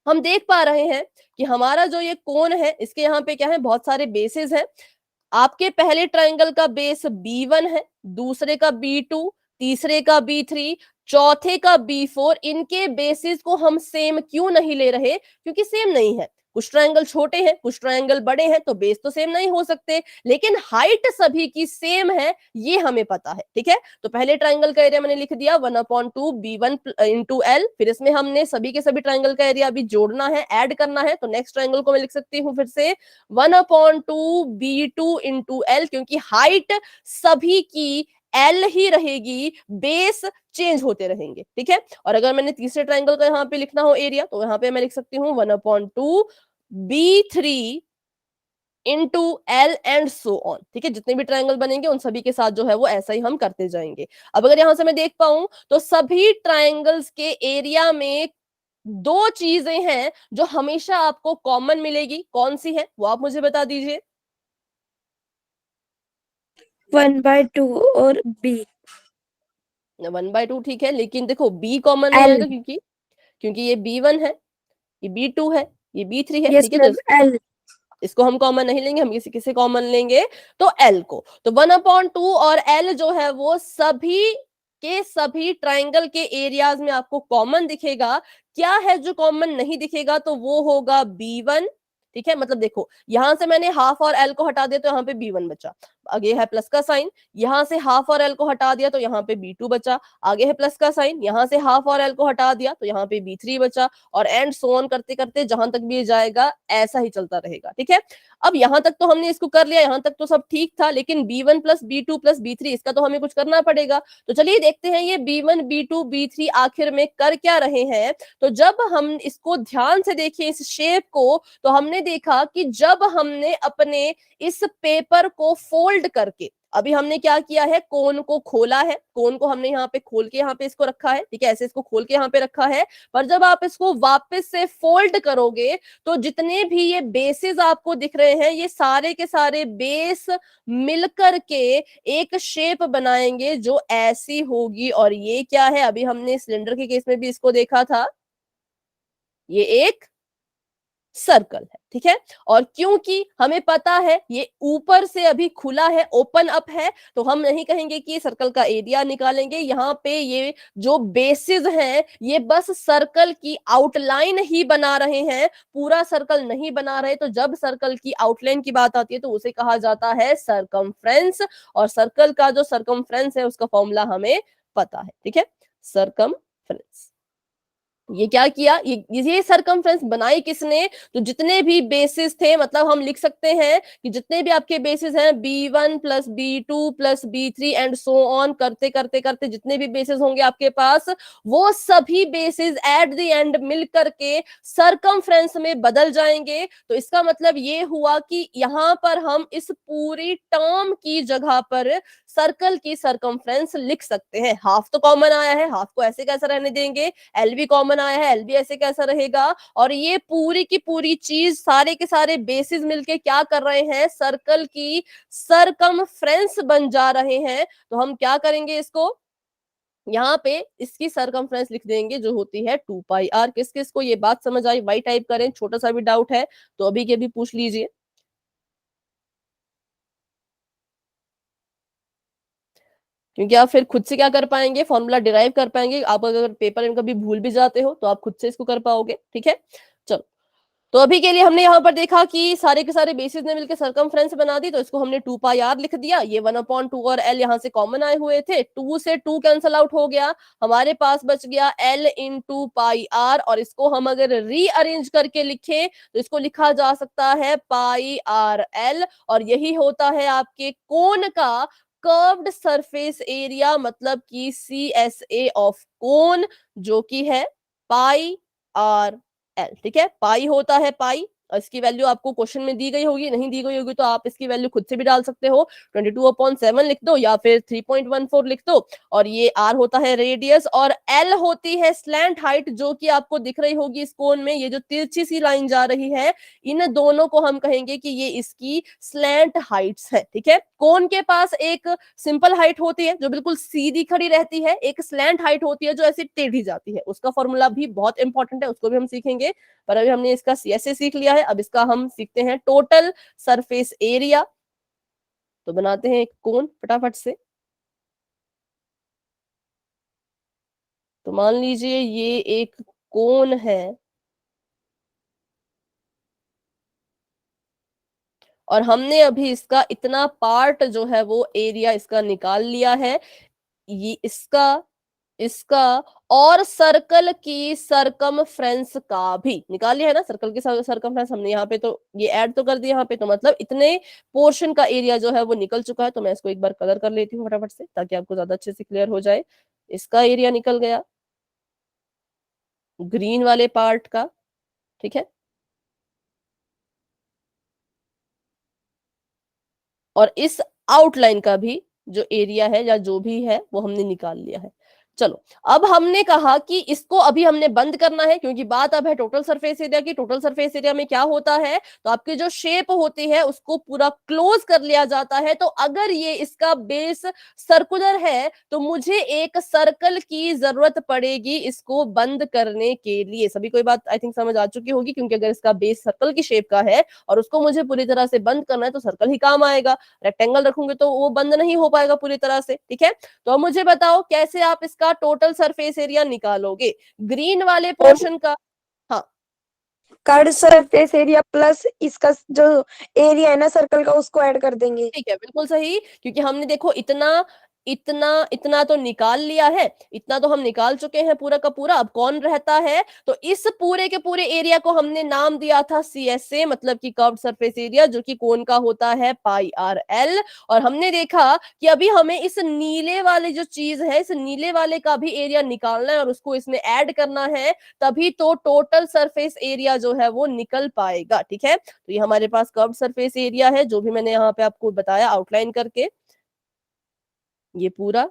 हम देख पा रहे हैं कि हमारा जो ये कोन है इसके यहाँ पे क्या है, बहुत सारे बेसिस हैं। आपके पहले ट्रायंगल का बेस B1 है, दूसरे का B2, तीसरे का B3, चौथे का B4। इनके बेसिस को हम सेम क्यों नहीं ले रहे? क्योंकि सेम नहीं है। कुछ ट्रायंगल छोटे हैं, कुछ ट्रायंगल बड़े हैं, तो बेस तो सेम नहीं हो सकते, लेकिन हाइट सभी की सेम है, ये हमें पता है। ठीक है, तो पहले ट्रायंगल का एरिया मैंने लिख दिया 1/2 B1 इंटू L। फिर इसमें हमने सभी के सभी ट्रायंगल का एरिया अभी जोड़ना है, ऐड करना है। तो नेक्स्ट ट्रायंगल को मैं लिख सकती हूँ फिर से 1/2 B2 इंटू L, क्योंकि हाइट सभी की L ही रहेगी, बेस चेंज होते रहेंगे। ठीक है, और अगर मैंने तीसरे ट्रायंगल का यहाँ पे लिखना हो एरिया तो यहाँ पे मैं लिख सकती हूँ 1/2 B3 into L and so on. ठीक है, जितने भी ट्रायंगल बनेंगे उन सभी के साथ जो है वो ऐसा ही हम करते जाएंगे। अब अगर यहां से मैं देख पाऊं तो सभी ट्रायंगल्स के एरिया में दो चीजें हैं जो हमेशा आपको कॉमन मिलेगी। कौन सी है वो आप मुझे बता दीजिए। 1/2 और B 1/2 ठीक है, लेकिन देखो B कॉमन नहीं L आएगा क्योंकि ये B1 है, ये B2 है, ये B3 है। यस ठीक है, तो मैम L इसको हम कॉमन नहीं लेंगे, हम किसी किसे कॉमन लेंगे? तो L को। तो 1/2 और L जो है वो सभी के सभी ट्रायंगल के एरियाज में आपको कॉमन दिखेगा। क्या है जो कॉमन नहीं दिखेगा? तो वो होगा B1। ठीक है, मतलब देखो यहां से मैंने हाफ और L को हटा दिया तो यहाँ पे B1 बचा। आगे है प्लस का साइन, यहां से हाफ और L को हटा दिया तो यहाँ पे B2 बचा। आगे है प्लस का साइन, यहां से हाफ और L को हटा दिया तो यहाँ पे B3 बचा। और एंड सो ऑन करते करते जहां तक भी ये जाएगा ऐसा ही चलता रहेगा। ठीक है, अब यहां तक तो हमने इसको कर लिया, यहां तक तो सब ठीक था, लेकिन B1 plus B2 plus B3 इसका तो हमें कुछ करना पड़ेगा। तो चलिए देखते हैं ये B1 B2 B3 आखिर में कर क्या रहे हैं। तो जब हम इसको ध्यान से देखें इस शेप को, तो हमने देखा कि जब हमने अपने इस पेपर को फोल्ड करके, अभी हमने क्या किया है, कोन को खोला है, कोन को हमने यहाँ पे खोल के यहाँ पे इसको रखा है। ठीक है, ऐसे इसको खोल के यहाँ पे रखा है। पर जब आप इसको वापस से फोल्ड करोगे तो जितने भी ये बेसेस आपको दिख रहे हैं ये सारे के सारे बेस मिलकर के एक शेप बनाएंगे जो ऐसी होगी। और ये क्या है, अभी हमने सिलेंडर के केस में भी इसको देखा था, ये एक सर्कल है। ठीक है, और क्योंकि हमें पता है ये ऊपर से अभी खुला है, ओपन अप है, तो हम नहीं कहेंगे कि सर्कल का एरिया निकालेंगे। यहाँ पे ये जो बेसिस हैं ये बस सर्कल की आउटलाइन ही बना रहे हैं, पूरा सर्कल नहीं बना रहे। तो जब सर्कल की आउटलाइन की बात आती है तो उसे कहा जाता है सरकमफ्रेंस। और सर्कल का जो सरकमफ्रेंस है उसका फॉर्मूला हमें पता है। ठीक है, सरकमफ्रेंस। ये क्या किया, ये सरकमफ्रेंस बनाई किसने? तो जितने भी बेसिस थे, मतलब हम लिख सकते हैं कि जितने भी आपके बेसिस हैं B1 plus B2 plus B3 and so on करते करते करते जितने भी बेसिस होंगे आपके पास, वो सभी बेसिस एट द एंड मिल करके सरकमफ्रेंस में बदल जाएंगे। तो इसका मतलब ये हुआ कि यहाँ पर हम इस पूरी टर्म की जगह पर सर्कल की सरकमफ्रेंस लिख सकते हैं। हाफ तो कॉमन आया है, हाफ को ऐसे कैसे रहने देंगे, L भी कॉमन कॉमन आया है, एल भी ऐसे कैसा रहेगा। और ये पूरी की पूरी चीज, सारे के सारे बेसिस मिलके क्या कर रहे हैं, सर्कल की सरकमफ्रेंस बन जा रहे हैं। तो हम क्या करेंगे, इसको यहाँ पे इसकी सरकमफ्रेंस लिख देंगे जो होती है 2πr। किस किस को ये बात समझ आई, वाई टाइप करें, छोटा सा भी डाउट है तो अभी के भी पूछ लीजिए। क्योंकि आप फिर खुद से क्या कर पाएंगे, फॉर्मूला डिराइव कर पाएंगे। आप अगर पेपर में कभी भूल भी जाते हो तो आप खुद से इसको कर पाओगे, ठीक है। चलो, तो अभी के लिए हमने यहाँ पर देखा कि सारे के सारे बेसिस ने मिलकर सरकमफ्रेंस बना दी, तो इसको हमने 2πr लिख दिया। ये 1/2 और l यहाँ से कॉमन आए हुए थे, 2 से 2 कैंसल आउट हो गया, हमारे पास बच गया l इंटू πr। और इसको हम अगर रीअरेंज करके लिखें तो इसको लिखा जा सकता है πrl। और यही होता है आपके कोन का कर्व्ड सरफेस एरिया, मतलब कि CSA ऑफ कोन, जो कि है πr एल, ठीक है। पाई होता है पाई, इसकी वैल्यू आपको क्वेश्चन में दी गई होगी, नहीं दी गई होगी तो आप इसकी वैल्यू खुद से भी डाल सकते हो, 22/7 लिख दो या फिर 3.14 लिख दो। और ये आर होता है रेडियस, और एल होती है स्लैंट हाइट, जो कि आपको दिख रही होगी इस कोन में, ये जो तिरछी सी लाइन जा रही है, इन दोनों को हम कहेंगे कि ये इसकी स्लैंट हाइट्स है, ठीक है। कोन के पास एक सिंपल हाइट होती है जो बिल्कुल सीधी खड़ी रहती है, एक स्लैंट हाइट होती है जो ऐसे टेढ़ी जाती है। उसका फॉर्मूला भी बहुत इंपॉर्टेंट है, उसको भी हम सीखेंगे, पर अभी हमने इसका CSA सीख लिया है। अब इसका हम सीखते हैं टोटल सरफेस एरिया। तो बनाते हैं एक कोन फटाफट से। तो मान लीजिए ये एक कोन है और हमने अभी इसका इतना पार्ट जो है वो एरिया इसका निकाल लिया है, ये इसका, इसका और सर्कल की सरकमफ्रेंस का भी निकाल लिया है ना। सर्कल की सरकमफ्रेंस हमने यहाँ पे तो ये ऐड तो कर दिया यहाँ पे, तो मतलब इतने पोर्शन का एरिया जो है वो निकल चुका है। तो मैं इसको एक बार कलर कर लेती हूँ फटाफट से, ताकि आपको ज्यादा अच्छे से क्लियर हो जाए। इसका एरिया निकल गया ग्रीन वाले पार्ट का, ठीक है। और इस आउटलाइन का भी जो एरिया है या जो भी है वो हमने निकाल लिया है। चलो, अब हमने कहा कि इसको अभी हमने बंद करना है, क्योंकि बात अब है टोटल सरफेस एरिया की। टोटल सरफेस एरिया में क्या होता है, तो आपकी जो शेप होती है उसको पूरा क्लोज कर लिया जाता है। तो अगर ये इसका बेस सर्कुलर है तो मुझे एक सर्कल की जरूरत पड़ेगी इसको बंद करने के लिए। सभी को ये बात आई थिंक समझ आ चुकी होगी, क्योंकि अगर इसका बेस सर्कल की शेप का है और उसको मुझे पूरी तरह से बंद करना है तो सर्कल ही काम आएगा। रेक्टेंगल रखूंगे तो वो बंद नहीं हो पाएगा पूरी तरह से, ठीक है। तो अब मुझे बताओ कैसे आप इसका टोटल सरफेस एरिया निकालोगे। ग्रीन वाले पोर्शन का, हाँ, कर्व सरफेस एरिया प्लस इसका जो एरिया है ना सर्कल का, उसको ऐड कर देंगे। ठीक है, बिल्कुल सही। क्योंकि हमने देखो इतना इतना इतना तो निकाल लिया है, इतना तो हम निकाल चुके हैं पूरा का पूरा। अब कौन रहता है, तो इस पूरे के पूरे एरिया को हमने नाम दिया था CSA, मतलब कि कर्व्ड सरफेस एरिया, जो कि कोन का होता है πrl। और हमने देखा कि अभी हमें इस नीले वाले जो चीज है, इस नीले वाले का भी एरिया निकालना है और उसको इसमें ऐड करना है, तभी तो टोटल सरफेस एरिया जो है वो निकल पाएगा, ठीक है। तो ये हमारे पास कर्व्ड सरफेस एरिया है, जो भी मैंने यहाँ पे आपको बताया आउटलाइन करके, ये पूरा।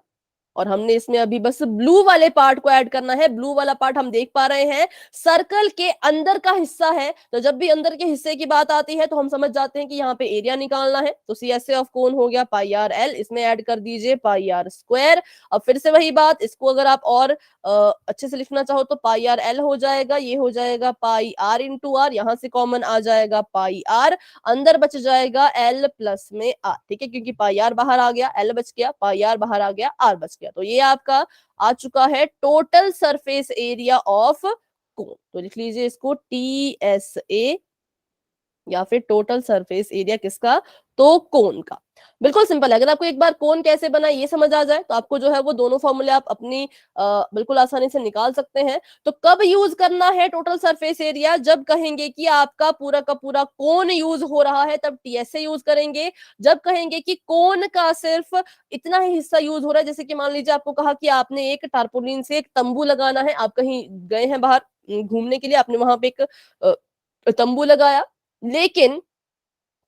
और हमने इसमें अभी बस ब्लू वाले पार्ट को ऐड करना है। ब्लू वाला पार्ट हम देख पा रहे हैं सर्कल के अंदर का हिस्सा है। तो जब भी अंदर के हिस्से की बात आती है तो हम समझ जाते हैं कि यहाँ पे एरिया निकालना है। तो CSA ऑफ कोन हो गया πrl, इसमें ऐड कर दीजिए πr²। अब फिर से वही बात, इसको अगर आप और अच्छे से लिखना चाहो तो πrl हो जाएगा, ये हो जाएगा πr इंटू आर, यहाँ से कॉमन आ जाएगा πr, अंदर बच जाएगा l प्लस में r, ठीक है। क्योंकि πr बाहर आ गया, l बच गया, πr बाहर आ गया, r बच गया। तो ये आपका आ चुका है टोटल सरफेस एरिया ऑफ कोन। तो लिख लीजिए इसको TSA, या फिर टोटल सरफेस एरिया किसका, तो कोन का। बिल्कुल सिंपल है। अगर आपको एक बार कोन कैसे बना ये समझ आ जाए तो आपको जो है वो दोनों फॉर्मूले आप अपनी बिल्कुल आसानी से निकाल सकते हैं। तो कब यूज करना है टोटल सरफेस एरिया, जब कहेंगे कि आपका पूरा का पूरा कोन यूज हो रहा है तब TSA यूज करेंगे। जब कहेंगे कि कोन का सिर्फ इतना ही हिस्सा यूज हो रहा है, जैसे कि मान लीजिए आपको कहा कि आपने एक टारपोलिन से एक तंबू लगाना है, आप कहीं गए हैं बाहर घूमने के लिए, आपने वहां पे एक तंबू लगाया, लेकिन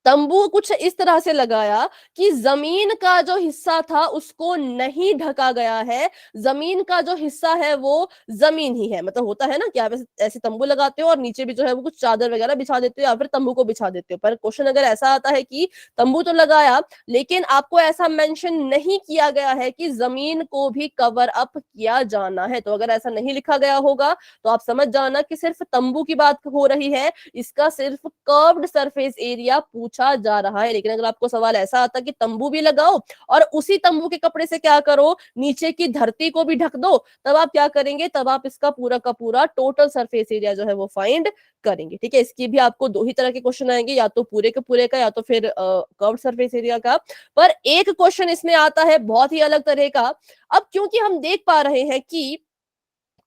तंबू कुछ इस तरह से लगाया कि जमीन का जो हिस्सा था उसको नहीं ढका गया है, जमीन का जो हिस्सा है वो जमीन ही है। मतलब होता है ना कि आप ऐसे तंबू लगाते हो और नीचे भी जो है वो कुछ चादर वगैरह बिछा देते हो या फिर तंबू को बिछा देते हो। पर क्वेश्चन अगर ऐसा आता है कि तंबू तो लगाया लेकिन आपको ऐसा मेंशन नहीं किया गया है कि जमीन को भी कवर अप किया जाना है, तो अगर ऐसा नहीं लिखा गया होगा तो आप समझ जाना कि सिर्फ तंबू की बात हो रही है, इसका सिर्फ कर्व्ड सरफेस एरिया पूछा जा रहा है। लेकिन अगर आपको सवाल ऐसा आता कि तंबू भी लगाओ और उसी तंबू के कपड़े से क्या करो, नीचे की धरती को भी ढक दो, तब आप क्या करेंगे, तब आप इसका पूरा का पूरा टोटल सरफेस एरिया जो है वो फाइंड करेंगे। ठीक है, इसकी भी आपको दो ही तरह के क्वेश्चन आएंगे, या तो पूरे के पूरे का या तो फिर कर्व्ड सरफेस एरिया का। पर एक क्वेश्चन इसमें आता है बहुत ही अलग तरह का। अब क्योंकि हम देख पा रहे हैं कि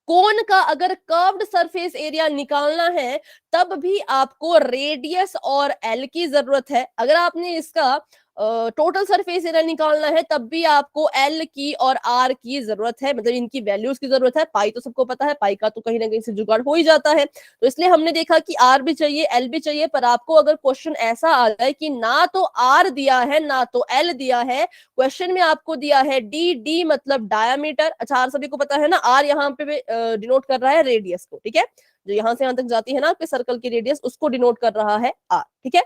कोन का अगर कर्व्ड सरफेस एरिया निकालना है तब भी आपको रेडियस और एल की जरूरत है। अगर आपने इसका टोटल सरफेस एरिया निकालना है तब भी आपको एल की और आर की जरूरत है, मतलब इनकी वैल्यूज की जरूरत है। पाई तो सबको पता है, पाई का तो कहीं ना कहीं से जुगाड़ हो ही जाता है, तो इसलिए हमने देखा कि आर भी चाहिए एल भी चाहिए। पर आपको अगर क्वेश्चन ऐसा आ जाए कि ना तो आर दिया है ना तो एल दिया है, क्वेश्चन में आपको दिया है डी, डी मतलब डायामीटर। अच्छा, आर सभी को पता है ना, आर यहाँ पे डिनोट कर रहा है रेडियस को। ठीक है, जो यहां से यहां तक जाती है ना आपके सर्कल की रेडियस, उसको डिनोट कर रहा है आर। ठीक है,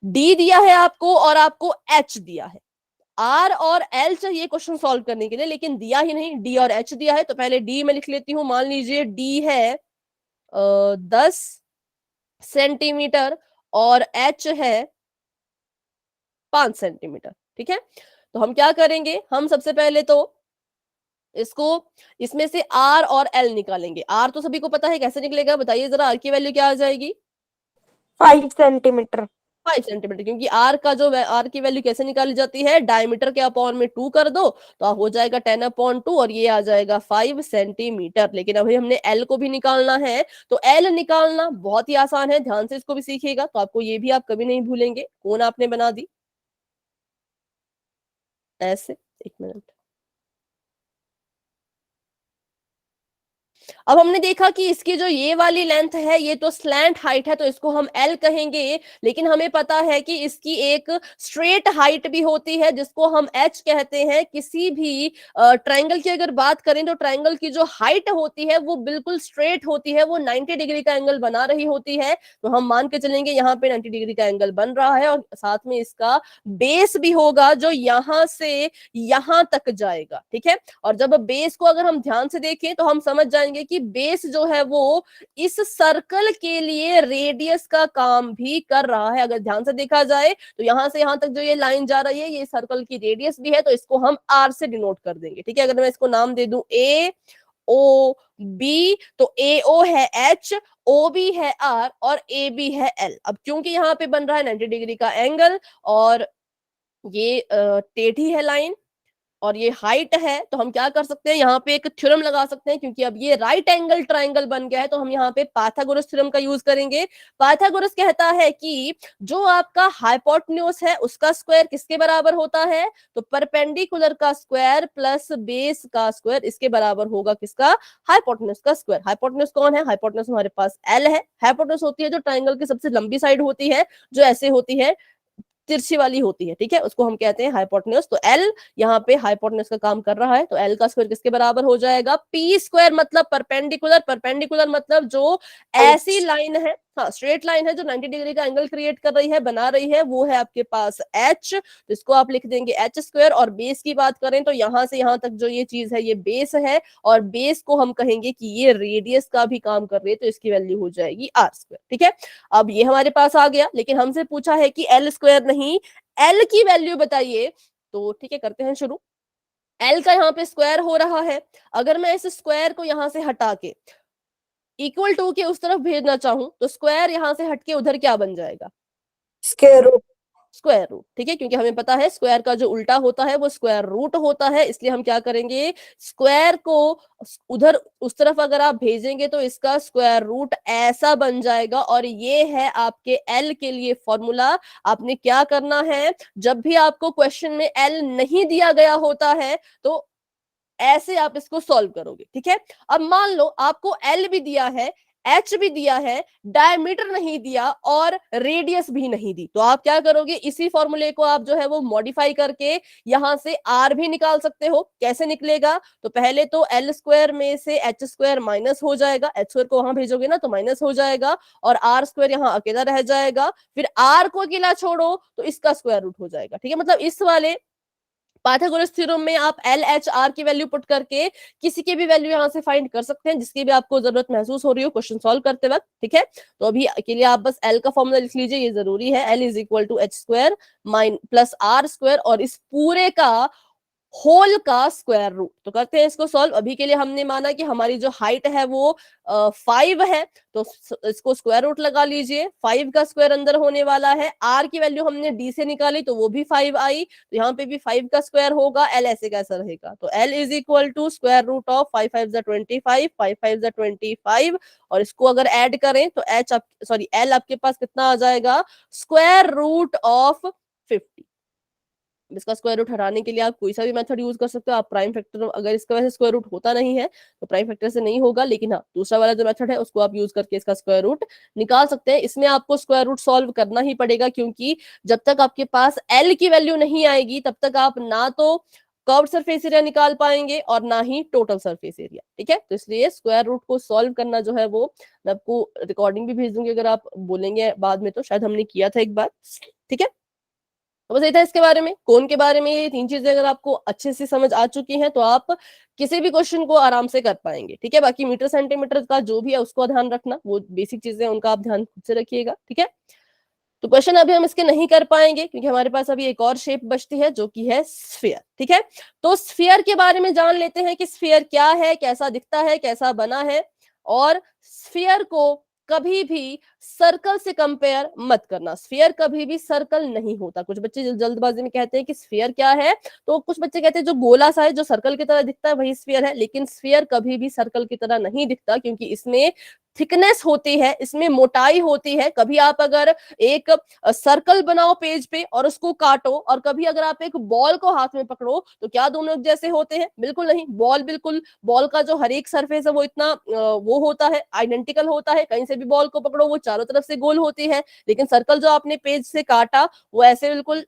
डी दिया है आपको और आपको एच दिया है। आर और एल चाहिए क्वेश्चन सॉल्व करने के लिए, लेकिन दिया ही नहीं, डी और एच दिया है। तो पहले डी में लिख लेती हूं। मान लीजिए डी है 10 सेंटीमीटर और एच है 5 सेंटीमीटर। ठीक है, तो हम क्या करेंगे, हम सबसे पहले तो इसको इसमें से आर और एल निकालेंगे। आर तो सभी को पता है, कैसे निकलेगा बताइए जरा, आर की वैल्यू क्या आ जाएगी, 5 सेंटीमीटर। 5 सेंटीमीटर। क्योंकि आर का जो आर की वैल्यू कैसे निकाली जाती है, डायमीटर के अपॉन में 2 कर दो तो हो जाएगा 10/2 और ये आ जाएगा 5 सेंटीमीटर। लेकिन अभी हमने एल को भी निकालना है, तो एल निकालना बहुत ही आसान है, ध्यान से इसको भी सीखिएगा तो आपको ये भी आप कभी नहीं भूलेंगे। कौन आपने बना दी ऐसे, एक मिनट। अब हमने देखा कि इसकी जो ये वाली लेंथ है ये तो स्लैंट हाइट है, तो इसको हम एल कहेंगे। लेकिन हमें पता है कि इसकी एक स्ट्रेट हाइट भी होती है जिसको हम एच कहते हैं। किसी भी ट्रायंगल की अगर बात करें तो ट्रायंगल की जो हाइट होती है वो बिल्कुल स्ट्रेट होती है, वो 90 डिग्री का एंगल बना रही होती है। तो हम मान के चलेंगे यहाँ पे 90 डिग्री का एंगल बन रहा है और साथ में इसका बेस भी होगा जो यहां से यहां तक जाएगा। ठीक है, और जब बेस को अगर हम ध्यान से देखें तो हम समझ जाएंगे कि बेस जो है वो इस सर्कल के लिए रेडियस का काम भी कर रहा है। अगर ध्यान से देखा जाए तो यहां से यहां तक जो ये लाइन जा रही है ये सर्कल की रेडियस भी है, तो इसको हम आर से डिनोट कर देंगे। ठीक है, अगर मैं इसको नाम दे दूं ए ओ बी, तो ए ओ है एच, ओ बी है आर और ए बी है एल। अब क्योंकि यहाँ पे बन रहा है 90 डिग्री का एंगल और ये टेढ़ी है लाइन और ये हाइट है, तो हम क्या कर सकते हैं, यहाँ पे एक थ्योरम लगा सकते हैं। क्योंकि अब ये राइट एंगल ट्रायंगल बन गया है तो हम यहाँ पे पाइथागोरस थ्योरम का यूज करेंगे। पाइथागोरस कहता है कि जो आपका हाइपोटेन्यूज है उसका स्क्वायर किसके बराबर होता है, तो परपेंडिकुलर का स्क्वायर प्लस बेस का स्क्वायर, इसके बराबर होगा किसका, हाइपोटेन्यूज का स्क्वायर। हाइपोटेन्यूज कौन है, हाइपोटेन्यूज हमारे पास एल है। हाइपोटेन्यूज होती है जो ट्रायंगल की सबसे लंबी साइड होती है, जो ऐसे होती है, तिरछी वाली होती है। ठीक है, उसको हम कहते हैं हाइपोटेन्यूज। तो एल यहाँ पे हाइपोटेन्यूज का काम कर रहा है, तो एल का स्क्वायर किसके बराबर हो जाएगा, पी स्क्वायर मतलब परपेंडिकुलर, परपेंडिकुलर मतलब जो ऐसी लाइन है, हाँ स्ट्रेट लाइन है जो 90 डिग्री का एंगल क्रिएट कर रही है, बना रही है, वो है आपके पास एच। तो इसको आप लिख देंगे एच स्क्वायर। और बेस की बात करें तो यहां से यहां तक जो ये चीज है ये बेस है और बेस को हम कहेंगे कि ये रेडियस का भी काम कर रही है, तो इसकी वैल्यू हो जाएगी आर स्क्वायर। ठीक है, अब ये हमारे पास आ गया, लेकिन हमसे पूछा है कि एल स्क्वायर नहीं, एल की वैल्यू बताइए। तो ठीक है, करते हैं शुरू। एल का यहाँ पे स्क्वायर हो रहा है, अगर मैं इस स्क्वायर को यहां से हटा के इक्वल टू के उस तरफ भेजना चाहूं तो स्क्वायर यहां से हटके उधर क्या बन जाएगा, स्क्वायर रूट। Square root. ठीक है, क्योंकि हमें पता है स्क्वायर का जो उल्टा होता है वो स्क्वायर रूट होता है, इसलिए हम क्या करेंगे, स्क्वायर को उधर उस तरफ अगर आप भेजेंगे तो इसका स्क्वायर रूट ऐसा बन जाएगा। और ये है आपके एल के लिए फॉर्मूला। आपने क्या करना है, जब भी आपको क्वेश्चन में एल नहीं दिया गया होता है तो ऐसे आप इसको सॉल्व करोगे। ठीक है, अब मान लो आपको एल भी दिया है, एच भी दिया है, डायमीटर नहीं दिया और रेडियस भी नहीं दी, तो आप क्या करोगे, इसी फॉर्मूले को आप जो है वो मॉडिफाई करके यहां से आर भी निकाल सकते हो। कैसे निकलेगा, तो पहले तो एल स्क्वायर में से एच स्क्वायर माइनस हो जाएगा, एच स्क्वायर को वहां भेजोगे ना तो माइनस हो जाएगा, और आर स्क्वायर यहाँ अकेला रह जाएगा, फिर आर को अकेला छोड़ो तो इसका स्क्वायर रूट हो जाएगा। ठीक है, मतलब इस वाले पाइथागोरस थ्योरम में आप एल एच आर की वैल्यू पुट करके किसी की भी वैल्यू यहां से फाइंड कर सकते हैं, जिसकी भी आपको जरूरत महसूस हो रही हो क्वेश्चन सॉल्व करते वक्त। ठीक है, तो अभी के लिए आप बस एल का फॉर्मूला लिख लीजिए, ये जरूरी है, L is equal to H square plus R square, और इस पूरे का होल का स्क्वायर रूट। तो करते हैं इसको सॉल्व। अभी के लिए हमने माना कि हमारी जो हाइट है वो 5 है, तो इसको स्क्वायर रूट लगा लीजिए, 5 का स्क्वायर अंदर होने वाला है, आर की वैल्यू हमने डी से निकाली तो वो भी 5 आई, तो यहाँ पे भी 5 का स्क्वायर होगा, एल ऐसे कैसा रहेगा, तो L is equal to square root of 5 5 25, 5 5 25, और इसको अगर ऐड करें तो एल आपके पास कितना आ जाएगा, स्क्वायर रूट ऑफ 50। इसका स्क्वायर रूट हटाने के लिए आप कोई सा भी मेथड यूज कर सकते हो, आप प्राइम फैक्टर, अगर इसका वैसे स्क्वायर रूट होता नहीं है तो प्राइम फैक्टर से नहीं होगा, लेकिन हाँ दूसरा वाला जो मेथड है उसको आप यूज करके इसका स्क्वायर रूट निकाल सकते हैं। इसमें आपको स्क्वायर रूट सॉल्व करना ही पड़ेगा, क्योंकि जब तक आपके पास एल की वैल्यू नहीं आएगी तब तक आप ना तो कर्व्ड सरफेस एरिया निकाल पाएंगे और ना ही टोटल सरफेस एरिया। ठीक है, तो इसलिए स्क्वायर रूट को सॉल्व करना जो है वो, मैं आपको रिकॉर्डिंग भी भेज दूंगी, अगर आप बोलेंगे बाद में तो शायद हमने किया था एक बार। ठीक है, तो बस ये था इसके बारे में। कोण के बारे में ये 3 चीजें अगर आपको अच्छे से समझ आ चुकी हैं तो आप किसी भी क्वेश्चन को आराम से कर पाएंगे। ठीक है, बाकी मीटर सेंटीमीटर का जो भी है उसको ध्यान रखना, वो बेसिक चीजें उनका आप ध्यान खुद से रखिएगा। ठीक है, तो क्वेश्चन अभी हम इसके नहीं कर पाएंगे क्योंकि हमारे पास अभी एक और शेप बचती है जो कि है स्फीयर। ठीक है, तो स्फीयर के बारे में जान लेते हैं कि स्फीयर क्या है, कैसा दिखता है, कैसा बना है, और स्फीयर को कभी भी सर्कल से कंपेयर मत करना। स्फीयर कभी भी सर्कल नहीं होता। कुछ बच्चे जल्दबाजी में कहते हैं कि स्फीयर क्या है, तो कुछ बच्चे कहते हैं जो गोला सा है, जो सर्कल की तरह दिखता है वही स्फीयर है, लेकिन स्फीयर कभी भी सर्कल की तरह नहीं दिखता, क्योंकि इसमें थिकनेस होती है, इसमें मोटाई होती है। कभी आप अगर एक सर्कल बनाओ पेज पे और उसको काटो, और कभी अगर आप एक बॉल को हाथ में पकड़ो, तो क्या दोनों एक जैसे होते हैं? बिल्कुल नहीं। बॉल का जो हर एक सरफेस है वो इतना वो होता है, आइडेंटिकल होता है। कहीं से भी बॉल को पकड़ो वो चारों तरफ से गोल होती है, लेकिन सर्कल जो आपने पेज से काटा वो ऐसे बिल्कुल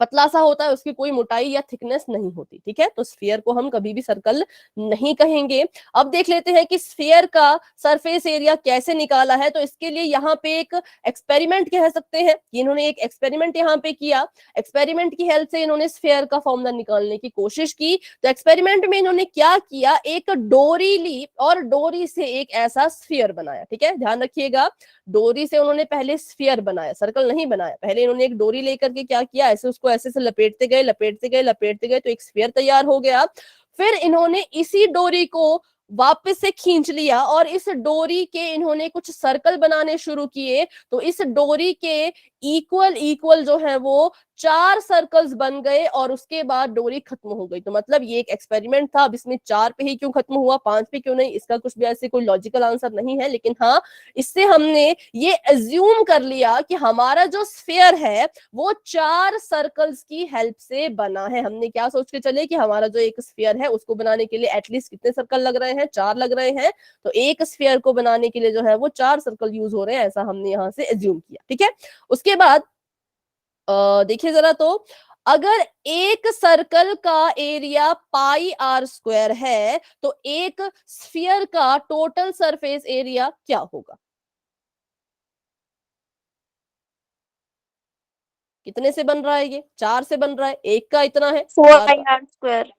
पतला सा होता है, उसकी कोई मोटाई या थिकनेस नहीं होती। ठीक है, तो स्फीयर को हम कभी भी सर्कल नहीं कहेंगे। अब देख लेते हैं कि स्फीयर का सरफेस एरिया कैसे निकाला है। तो इसके लिए यहाँ पे एक एक्सपेरिमेंट कह सकते हैं कि इन्होंने एक एक्सपेरिमेंट यहाँ पे किया। एक्सपेरिमेंट की हेल्प से इन्होंने स्फीयर का फॉर्मूला निकालने की कोशिश की। तो एक्सपेरिमेंट में इन्होंने क्या किया, एक डोरी ली और डोरी से एक ऐसा स्फीयर बनाया। ठीक है, ध्यान रखिएगा, डोरी से उन्होंने पहले स्फीयर बनाया, सर्कल नहीं बनाया। पहले इन्होंने एक डोरी लेकर के क्या किया, ऐसे उसको ऐसे से लपेटते गए तो एक स्फीयर तैयार हो गया। फिर इन्होंने इसी डोरी को वापस से खींच लिया और इस डोरी के इन्होंने कुछ सर्कल बनाने शुरू किए। तो इस डोरी के इक्वल जो है वो 4 सर्कल्स बन गए और उसके बाद डोरी खत्म हो गई। तो मतलब ये एक एक्सपेरिमेंट था। अब इसमें 4 पे ही क्यों खत्म हुआ, 5 पे क्यों नहीं, इसका कुछ भी ऐसे कोई लॉजिकल आंसर नहीं है, लेकिन हाँ इससे हमने ये एज्यूम कर लिया कि हमारा जो स्फीयर है वो 4 सर्कल्स की हेल्प से बना है। हमने क्या सोच के चले कि हमारा जो एक स्फीयर है उसको बनाने के लिए एटलीस्ट कितने सर्कल लग रहे हैं, 4 लग रहे हैं। तो एक स्फीयर को बनाने के लिए जो है वो 4 सर्कल यूज हो रहे हैं, ऐसा हमने यहाँ से एज्यूम किया। ठीक है, उसके बाद देखिए जरा, तो अगर एक सर्कल का एरिया पाई आर स्क्वायर है तो एक स्फीयर का टोटल सरफेस एरिया क्या होगा? कितने से बन रहा है ये? 4 से बन रहा है, एक का इतना है 4 4 pi are square.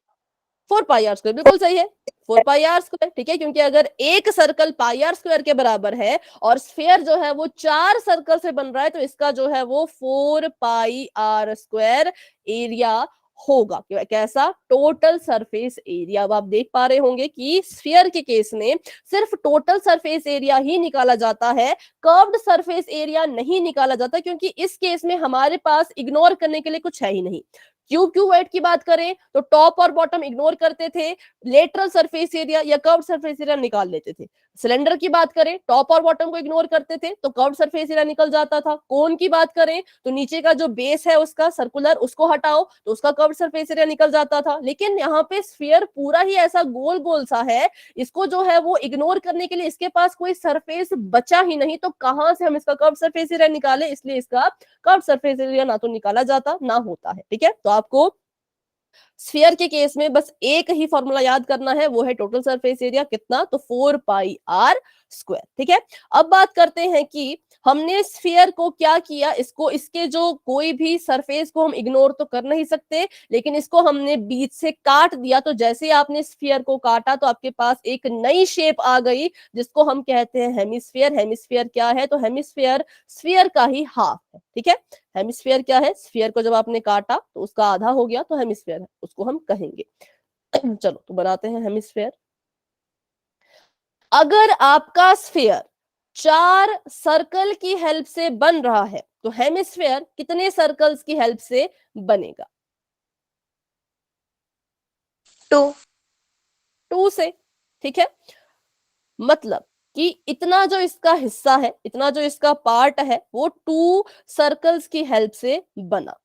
4 pi are square, बिल्कुल सही है, 4 पाई आर स्क्वायर। ठीक है, क्योंकि अगर एक सर्कल पाई आर स्क्वायर के बराबर है और स्फीयर जो है वो 4 सर्कल से बन रहा है, तो इसका जो है वो 4 पाई आर स्क्वायर एरिया होगा। कैसा? Total surface area. अब आप देख पा रहे होंगे कि स्फीयर के केस में सिर्फ टोटल सरफेस एरिया ही निकाला जाता है, कर्व्ड सरफेस एरिया नहीं निकाला जाता, क्योंकि इस केस में हमारे पास इग्नोर करने के लिए कुछ है ही नहीं। क्यूबॉइड की बात करें तो टॉप और बॉटम इग्नोर करते थे, लेटरल सरफेस एरिया या कर्व्ड सरफेस एरिया निकाल लेते थे। सिलेंडर की बात करें, टॉप और बॉटम को इग्नोर करते थे तो कर्व्ड सरफेस एरिया निकल जाता था। कोन की बात करें तो नीचे का जो बेस है उसका सर्कुलर, उसको हटाओ तो उसका कर्व्ड सरफेस एरिया निकल जाता था। लेकिन यहाँ पे स्फीयर पूरा ही ऐसा गोल गोल सा है, इसको जो है वो इग्नोर करने के लिए इसके पास कोई सरफेस बचा ही नहीं, तो कहां से हम इसका कर्व्ड सरफेस एरिया निकाले, इसलिए इसका कर्व्ड सरफेस एरिया ना तो निकाला जाता ना होता है। ठीक है, तो आपको स्फीयर के केस में बस एक ही फॉर्मूला याद करना है, वो है टोटल सरफेस एरिया कितना, तो 4πr²। ठीक है, अब बात करते हैं कि हमने स्फीयर को क्या किया, इसको इसके जो कोई भी सरफेस को हम इग्नोर तो कर नहीं सकते, लेकिन इसको हमने बीच से काट दिया। तो जैसे आपने स्फीयर को काटा तो आपके पास एक नई शेप आ गई जिसको हम कहते हैं हेमिस्फीयर। हेमिस्फीयर क्या है, तो हेमिस्फीयर स्फीयर का ही हाफ है। ठीक है, हेमिस्फीयर क्या है, स्फीयर को जब आपने काटा तो उसका आधा हो गया तो हेमिस्फीयर है, उसको हम कहेंगे। चलो तो बनाते हैं हेमिस्फीयर। अगर आपका स्फीयर 4 सर्कल की हेल्प से बन रहा है तो हेमिस्फीयर कितने सर्कल्स की हेल्प से बनेगा? 2 से। ठीक है, मतलब कि इतना जो इसका हिस्सा है, इतना जो इसका पार्ट है वो 2 सर्कल्स की हेल्प से बना।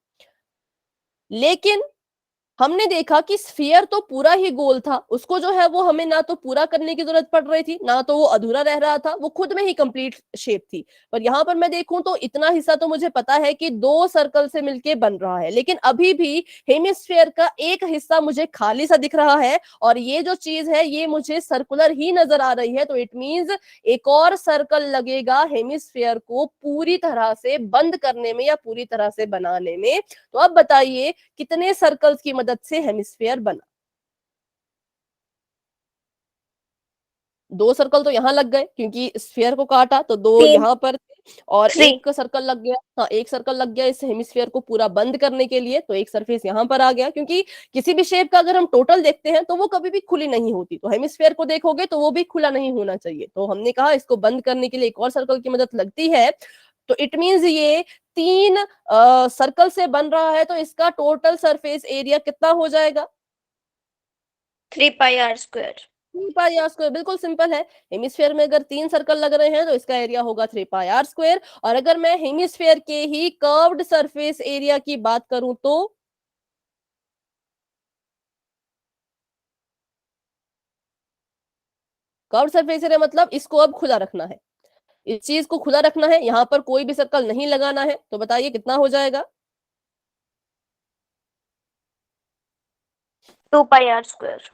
लेकिन हमने देखा कि स्फीयर तो पूरा ही गोल था, उसको जो है वो हमें ना तो पूरा करने की जरूरत पड़ रही थी, ना तो वो अधूरा रह रहा था, वो खुद में ही कंप्लीट शेप थी। पर यहाँ पर मैं देखूं तो इतना हिस्सा तो मुझे पता है कि 2 सर्कल से मिलके बन रहा है, लेकिन अभी भी हेमिस्फीयर का एक हिस्सा मुझे खाली सा दिख रहा है और ये जो चीज है ये मुझे सर्कुलर ही नजर आ रही है। तो इट मींस एक और सर्कल लगेगा हेमिस्फीयर को पूरी तरह से बंद करने में या पूरी तरह से बनाने में। तो अब बताइए कितने सर्कल्स की मदद से हेमिस्फीयर बना? 2 सर्कल तो यहां लग गए क्योंकि स्फीयर को काटा तो 2 तीन। यहां पर थे और 3। एक सर्कल लग गया। हाँ, एक सर्कल लग गया इस हेमिस्फीयर को पूरा बंद करने के लिए, तो एक सरफेस यहां पर आ गया। क्योंकि किसी भी शेप का अगर हम टोटल देखते हैं तो वो कभी भी खुली नहीं होती, तो हेमिस्फीयर को देखोगे तो वो भी खुला नहीं होना चाहिए। तो हमने कहा इसको बंद करने के लिए एक और सर्कल की मदद लगती है। तो इट मींस ये 3 सर्कल से बन रहा है, तो इसका टोटल सरफेस एरिया कितना हो जाएगा? 3πr²। 3πr²। बिल्कुल सिंपल है। हेमिस्फीयर में अगर 3 सर्कल लग रहे हैं तो इसका एरिया होगा 3πr²। और अगर मैं हेमिस्फीयर के ही कर्व्ड सरफेस एरिया की बात करूं तो कर्व्ड सरफेस एरिया मतलब इसको अब खुला रखना है, इस चीज को खुला रखना है, यहां पर कोई भी सर्कल नहीं लगाना है। तो बताइए कितना हो जाएगा? 2πr²।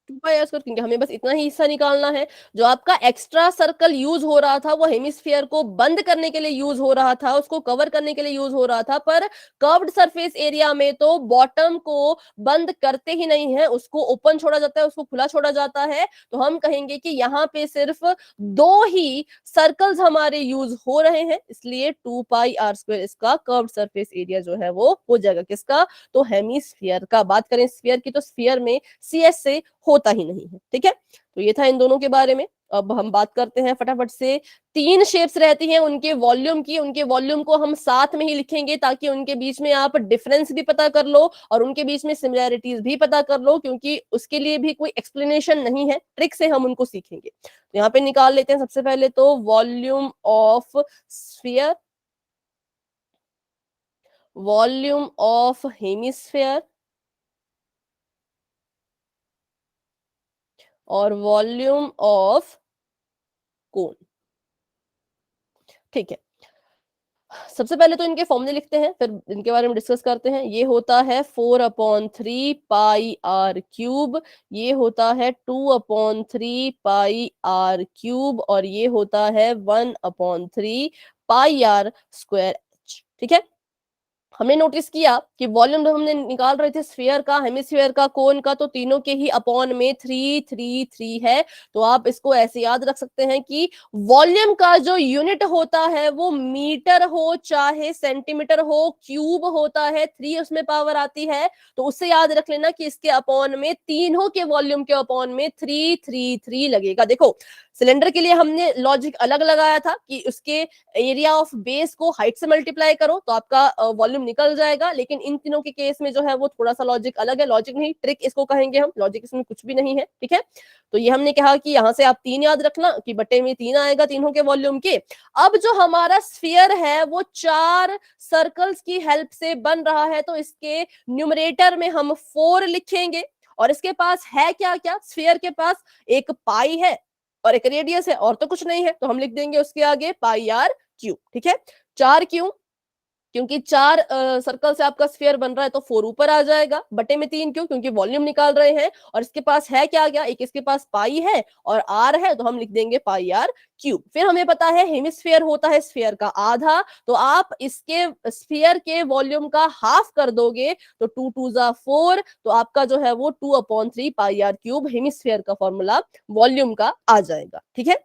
2πr², क्योंकि हमें बस इतना ही हिस्सा निकालना है। जो आपका एक्स्ट्रा सर्कल यूज हो रहा था वो हेमिस्फीयर को बंद करने के लिए यूज हो रहा था, उसको कवर करने के लिए यूज हो रहा था। पर कर्व्ड सरफेस एरिया में तो बॉटम को बंद करते ही नहीं है, उसको ओपन छोड़ा जाता है, उसको खुला छोड़ा जाता है। तो हम कहेंगे कि यहाँ पे सिर्फ 2 ही सर्कल्स हमारे यूज हो रहे हैं, इसलिए 2πr² इसका कर्व्ड सरफेस एरिया जो है वो हो जाएगा। किसका? तो हेमिस्फीयर का। बात करें स्फीयर की तो स्फीयर में CS से होता ही नहीं है। ठीक है, तो ये था इन दोनों के बारे में। अब हम बात करते हैं फटाफट से 3 शेप्स रहती हैं उनके वॉल्यूम की। उनके वॉल्यूम को हम साथ में ही लिखेंगे ताकि उनके बीच में आप डिफरेंस भी पता कर लो और उनके बीच में सिमिलैरिटीज भी पता कर लो, क्योंकि उसके लिए भी कोई एक्सप्लेनेशन नहीं है, ट्रिक से हम उनको सीखेंगे। तो यहाँ पे निकाल लेते हैं सबसे पहले तो volume of sphere, volume of hemisphere और वॉल्यूम ऑफ कोन। ठीक है, सबसे पहले तो इनके फॉर्मूले लिखते हैं, फिर इनके बारे में डिस्कस करते हैं। ये होता है 4/3πr³, ये होता है 2/3πr³, और ये होता है 1/3πr²। ठीक है, हमने नोटिस किया कि वॉल्यूम जब हमने निकाल रहे थे स्फीयर का, हेमिस्फीयर का, कोन का, तो तीनों के ही अपॉन में 3 है। तो आप इसको ऐसे याद रख सकते हैं कि वॉल्यूम का जो यूनिट होता है वो मीटर हो चाहे सेंटीमीटर हो, क्यूब होता है, 3 उसमें पावर आती है। तो उससे याद रख लेना कि इसके अपॉन में तीनों के वॉल्यूम के अपॉन में 3 लगेगा। देखो सिलेंडर के लिए हमने लॉजिक अलग लगाया था कि उसके एरिया ऑफ बेस को हाइट से मल्टीप्लाई करो तो आपका वॉल्यूम निकल जाएगा, लेकिन इन तीनों के केस में जो है वो थोड़ा सा लॉजिक अलग है, लॉजिक नहीं ट्रिक इसको कहेंगे हम, लॉजिक इसमें कुछ भी नहीं है, ठीक है। तो ये हमने कहा कि यहाँ से आप 3 याद रखना कि बटे में 3 आएगा तीनों के वॉल्यूम के। अब जो हमारा स्फीयर है वो 4 सर्कल्स की हेल्प से बन रहा है, तो इसके न्यूमरेटर में हम 4 लिखेंगे, और इसके पास है क्या क्या, स्फीयर के पास एक पाई है और एक रेडियस है और तो कुछ नहीं है, तो हम लिख देंगे उसके आगे पाई आर क्यूब, ठीक है। 4 क्यों, क्योंकि 4 सर्कल से आपका स्फीयर बन रहा है तो 4 ऊपर आ जाएगा, बटे में 3 क्यों, क्योंकि वॉल्यूम निकाल रहे हैं, और इसके पास है क्या क्या, एक इसके पास पाई है और आर है, तो हम लिख देंगे पाई आर क्यूब। फिर हमें पता है हेमिस्फीयर होता है स्फीयर का आधा, तो आप इसके स्फीयर के वॉल्यूम का हाफ कर दोगे तो 2 2 जा 4, तो आपका जो है वो 2/3 पाई आर क्यूब हेमिस्फीयर का फॉर्मूला वॉल्यूम का आ जाएगा, ठीक है।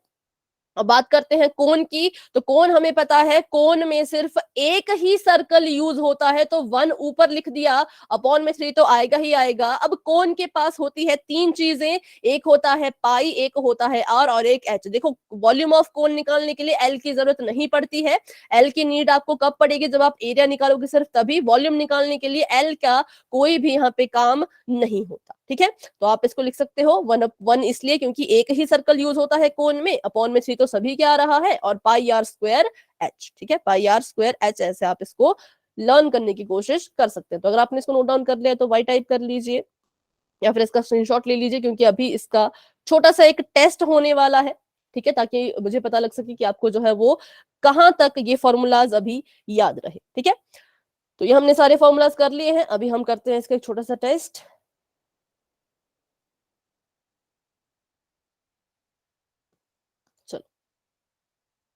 अब बात करते हैं कोन की, तो कोन हमें पता है कोन में सिर्फ एक ही सर्कल यूज होता है, तो 1 ऊपर लिख दिया, अपॉन में 3 तो आएगा ही आएगा। अब कोन के पास होती है 3 चीजें, एक होता है पाई, एक होता है आर और एक एच। देखो वॉल्यूम ऑफ कोन निकालने के लिए एल की जरूरत नहीं पड़ती है, एल की नीड आपको कब पड़ेगी, जब आप एरिया निकालोगे सिर्फ तभी, वॉल्यूम निकालने के लिए एल का कोई भी यहाँ पे काम नहीं होता, ठीक है। तो आप इसको लिख सकते हो 1 इसलिए क्योंकि एक ही सर्कल यूज होता है कोन में, अपॉन में 3 तो सभी के आ रहा है, और पाई आर स्क्वायर एच, ठीक है, पाई आर स्क्वायर एच, ऐसे आप इसको लर्न करने की कोशिश कर सकते हैं। तो अगर आपने इसको नोट डाउन कर लिया तो वाई टाइप कर लीजिए या फिर इसका स्क्रीनशॉट ले लीजिए, क्योंकि अभी इसका छोटा सा एक टेस्ट होने वाला है, ठीक है, ताकि मुझे पता लग सके कि आपको जो है वो कहां तक ये फॉर्मूलाज अभी याद रहे, ठीक है। तो ये हमने सारे फॉर्मूलाज कर लिए हैं, अभी हम करते हैं इसका एक छोटा सा टेस्ट।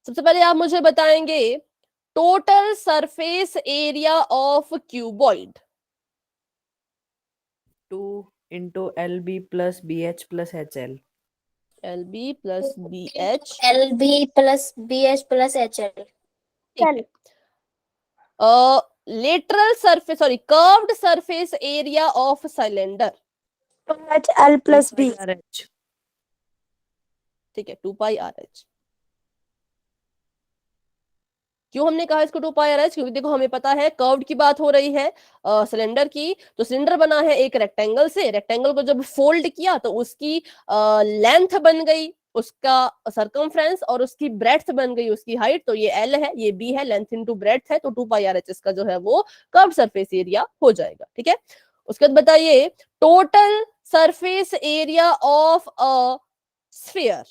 सबसे पहले आप मुझे बताएंगे total surface area of cuboid. 2 into LB plus BH plus HL. LB plus BH, LB plus BH plus HL. ठीक है। Lateral surface, sorry curved surface area of cylinder, H L plus B, RH. ठीक है, 2 pi R H. क्यों हमने कहा इसको 2 pi R H, क्योंकि देखो हमें पता है कर्व्ड की बात हो रही है सिलेंडर की, तो सिलेंडर बना है एक रेक्टेंगल से, रेक्टेंगल को जब फोल्ड किया तो उसकी लेंथ बन गई, उसका सरकमफ्रेंस, और उसकी ब्रेड्थ बन गई उसकी हाइट, तो ये एल है ये बी है, लेंथ इनटू ब्रेड्थ है, तो 2 पाई आर एच इसका जो है वो कर्व्ड सरफेस एरिया हो जाएगा, ठीक है। उसके बाद बताइए total surface area of a sphere,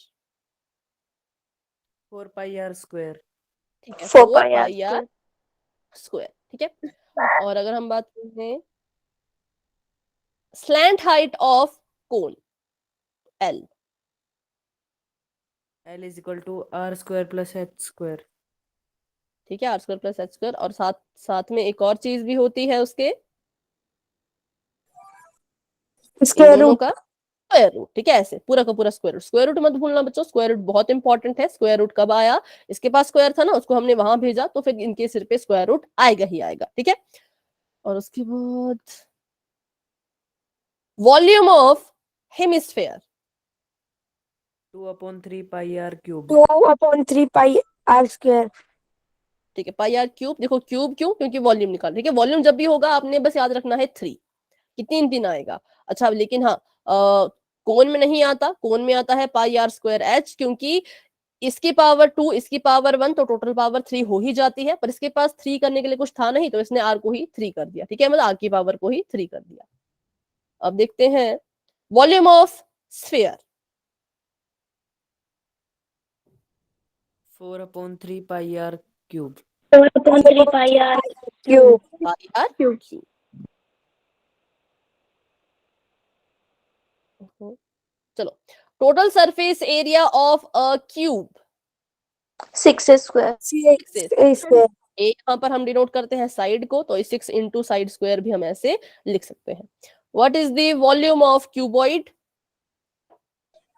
4 pi r square. ठीक है, 4 4 पाई पाई आर स्क्वायर, ठीक है। और अगर हम बात करें slant height of cone, L, L is equal to r square plus h square. ठीक है, R square plus H square, और साथ साथ में एक और चीज भी होती है उसके, इन स्क्वायर दोनों रूट, का स्क्वायर रूट, ठीक है, ऐसे पूरा का पूरा स्क्वायर रूट। स्क्वायर रूट मत भूलना बच्चों, स्क्वायर रूट बहुत इंपॉर्टेंट है। स्क्वायर रूट कब आया, इसके पास स्क्वायर था ना, उसको हमने वहां भेजा, तो फिर इनके सिर पे स्क्वायर रूट आएगा ही आएगा, ठीक है। और उसके बाद volume of hemisphere, 2/3 pi r cube. 2/3 pi are square, ठीक है, पाई आर क्यूब। देखो क्यूब क्यों, क्योंकि वॉल्यूम निकाल, ठीक है, वॉल्यूम जब भी होगा आपने बस याद रखना है 3 कि 3 3 आएगा। अच्छा, लेकिन हाँ कोन में नहीं आता, कोन में आता है पाई आर स्क्वायर एच, क्योंकि इसकी पावर 2 इसकी पावर 1 तो टोटल पावर 3 हो ही जाती है, पर इसके पास 3 करने के लिए कुछ था नहीं, तो इसने आर को ही 3 कर दिया, ठीक है, मतलब आर की पावर को ही 3 कर दिया। अब देखते हैं volume of sphere, 4/3 pi r cube. 4/3 pi r cube, pi are cube. चलो, total surface area of a cube, 6 square. Square, यहाँ पर हम डिनोट करते हैं साइड को, तो 6 इंटू साइड स्क्वायर भी हम ऐसे लिख सकते हैं। What is the volume of cuboid,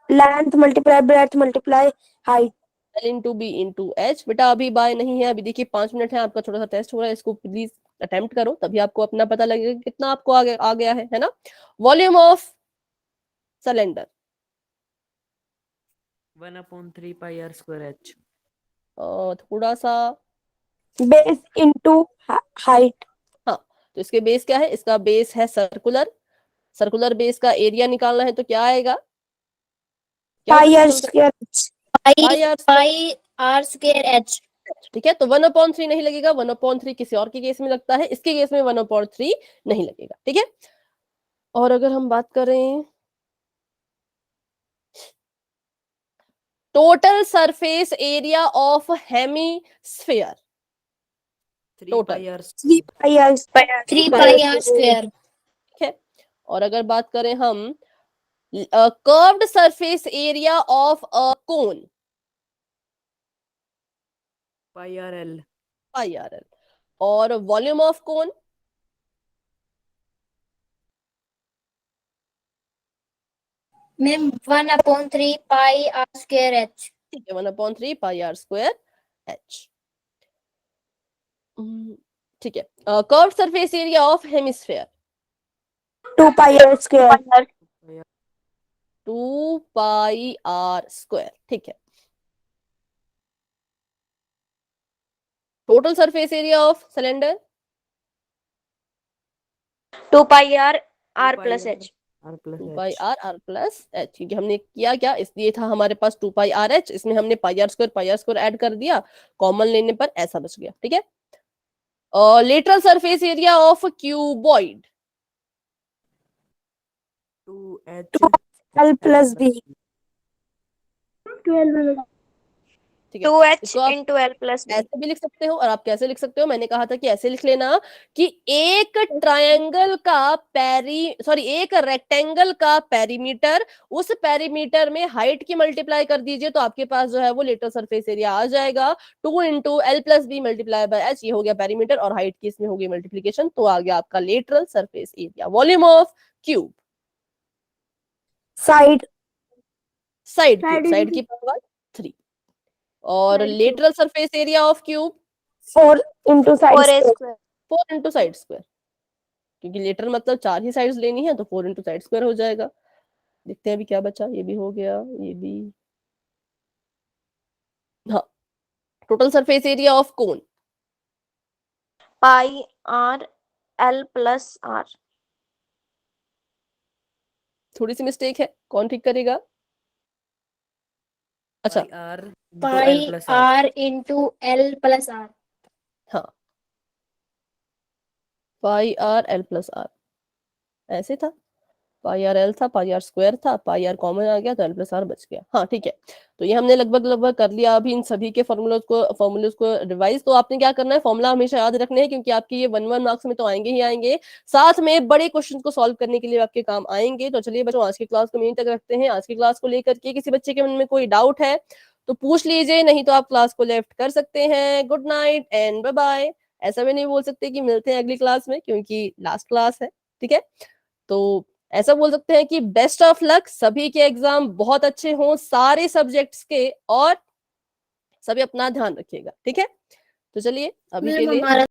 length multiply breadth multiply height, L into B into H. बेटा अभी बाय नहीं है, अभी देखिए 5 मिनट है, आपका छोटा सा टेस्ट हो रहा है, इसको प्लीज अटेम्प्ट करो, तभी आपको अपना पता लगेगा कि कितना आपको आ गया है ना। Volume of cylinder, 1/3 pi are square H. थोड़ा सा, बेस इंटू हाइट। हाँ, तो इसके बेस क्या है, इसका बेस है सर्कुलर, सर्कुलर बेस का एरिया निकालना है तो क्या आएगा, क्या पाई आर चल सकता स्क्वायर। है, पाई आर स्क्वायर एच। ठीक है। तो 1/3 नहीं लगेगा, 1/3 किसी और के केस में लगता है, इसके केस में 1/3 नहीं लगेगा, ठीक है। और अगर हम बात करें total surface area of hemisphere, 3 total, pi r 3 pi are square. 3 pi are square. ठीक है। और अगर बात करें हम curved surface area of a cone, pi r l. Pi r l, और volume of cone, ma'am 1/3 pi are square H. ठीक है, 1/3 पाई आर स्क्वायर एच। ठीक है। Curved surface area of hemisphere, 2 pi are square. 2 pi are square, ठीक है। Total surface area of cylinder, 2 pi R R pi plus R H. R plus 2 pi H. R plus H, क्योंकि हमने किया क्या, इसलिए था हमारे पास 2 पाई आर एच, इसमें हमने पाई आर स्क्वायर ऐड कर दिया, कॉमन लेने पर ऐसा बच गया, ठीक है। Lateral surface area of cuboid, 2 H L plus B. ठीक है। 2h इसको आप into L plus B। ऐसे भी लिख सकते हो, और आप कैसे लिख सकते हो, मैंने कहा था कि ऐसे लिख लेना कि एक ट्रायंगल का एक रेक्टेंगल का पेरीमीटर, उस पेरीमीटर में हाइट की मल्टीप्लाई कर दीजिए तो आपके पास जो है वो लेटरल सरफेस एरिया आ जाएगा। 2 into L plus B multiply by H, ये हो गया पेरीमीटर, और हाइट की इसमें होगी मल्टीप्लीकेशन, तो आ गया आपका lateral surface area. Volume of cube, side. Side की पावर 3, और lateral surface area of cube 4 into side 4a square. square। 4 into side square, क्योंकि लेटर मतलब 4 ही साइड्स लेनी है, तो 4 इंटू साइड स्क्वायर हो जाएगा। देखते हैं अभी क्या बचा, ये भी हो गया, ये भी, हाँ। Total surface area of cone, pi r l plus r. थोड़ी सी मिस्टेक है, कौन ठीक करेगा? अच्छा, pi r l pi plus r. R into L plus r. हाँ, pi r l plus r, ऐसे था, पाई आर एल था, पाई आर स्क्वायर था, पाई आर कॉमन आ गया तो एल प्लस आर बच गया। हाँ ठीक है, तो ये हमने लगभग कर लिया अभी इन सभी के फॉर्मूलेज को रिवाइज। तो आपने क्या करना है, फॉर्मूला हमेशा याद रखने हैं, क्योंकि आपके ये 1 मार्क्स में तो आएंगे ही आएंगे, साथ में बड़े क्वेश्चन को सॉल्व करने के लिए आपके काम आएंगे। तो चलिए बच्चों, आज की क्लास को यहीं तक रखते हैं। आज की क्लास को लेकर के किसी बच्चे के मन में कोई डाउट है तो पूछ लीजिए, नहीं तो आप क्लास को लेफ्ट कर सकते हैं। Good night and bye bye. ऐसा भी नहीं बोल सकते कि मिलते हैं अगली क्लास में, क्योंकि लास्ट क्लास है, ठीक है। तो ऐसा बोल सकते हैं कि बेस्ट ऑफ लक, सभी के एग्जाम बहुत अच्छे हों सारे सब्जेक्ट्स के, और सभी अपना ध्यान रखिएगा, ठीक है। तो चलिए अभी के मैम लिए हमारा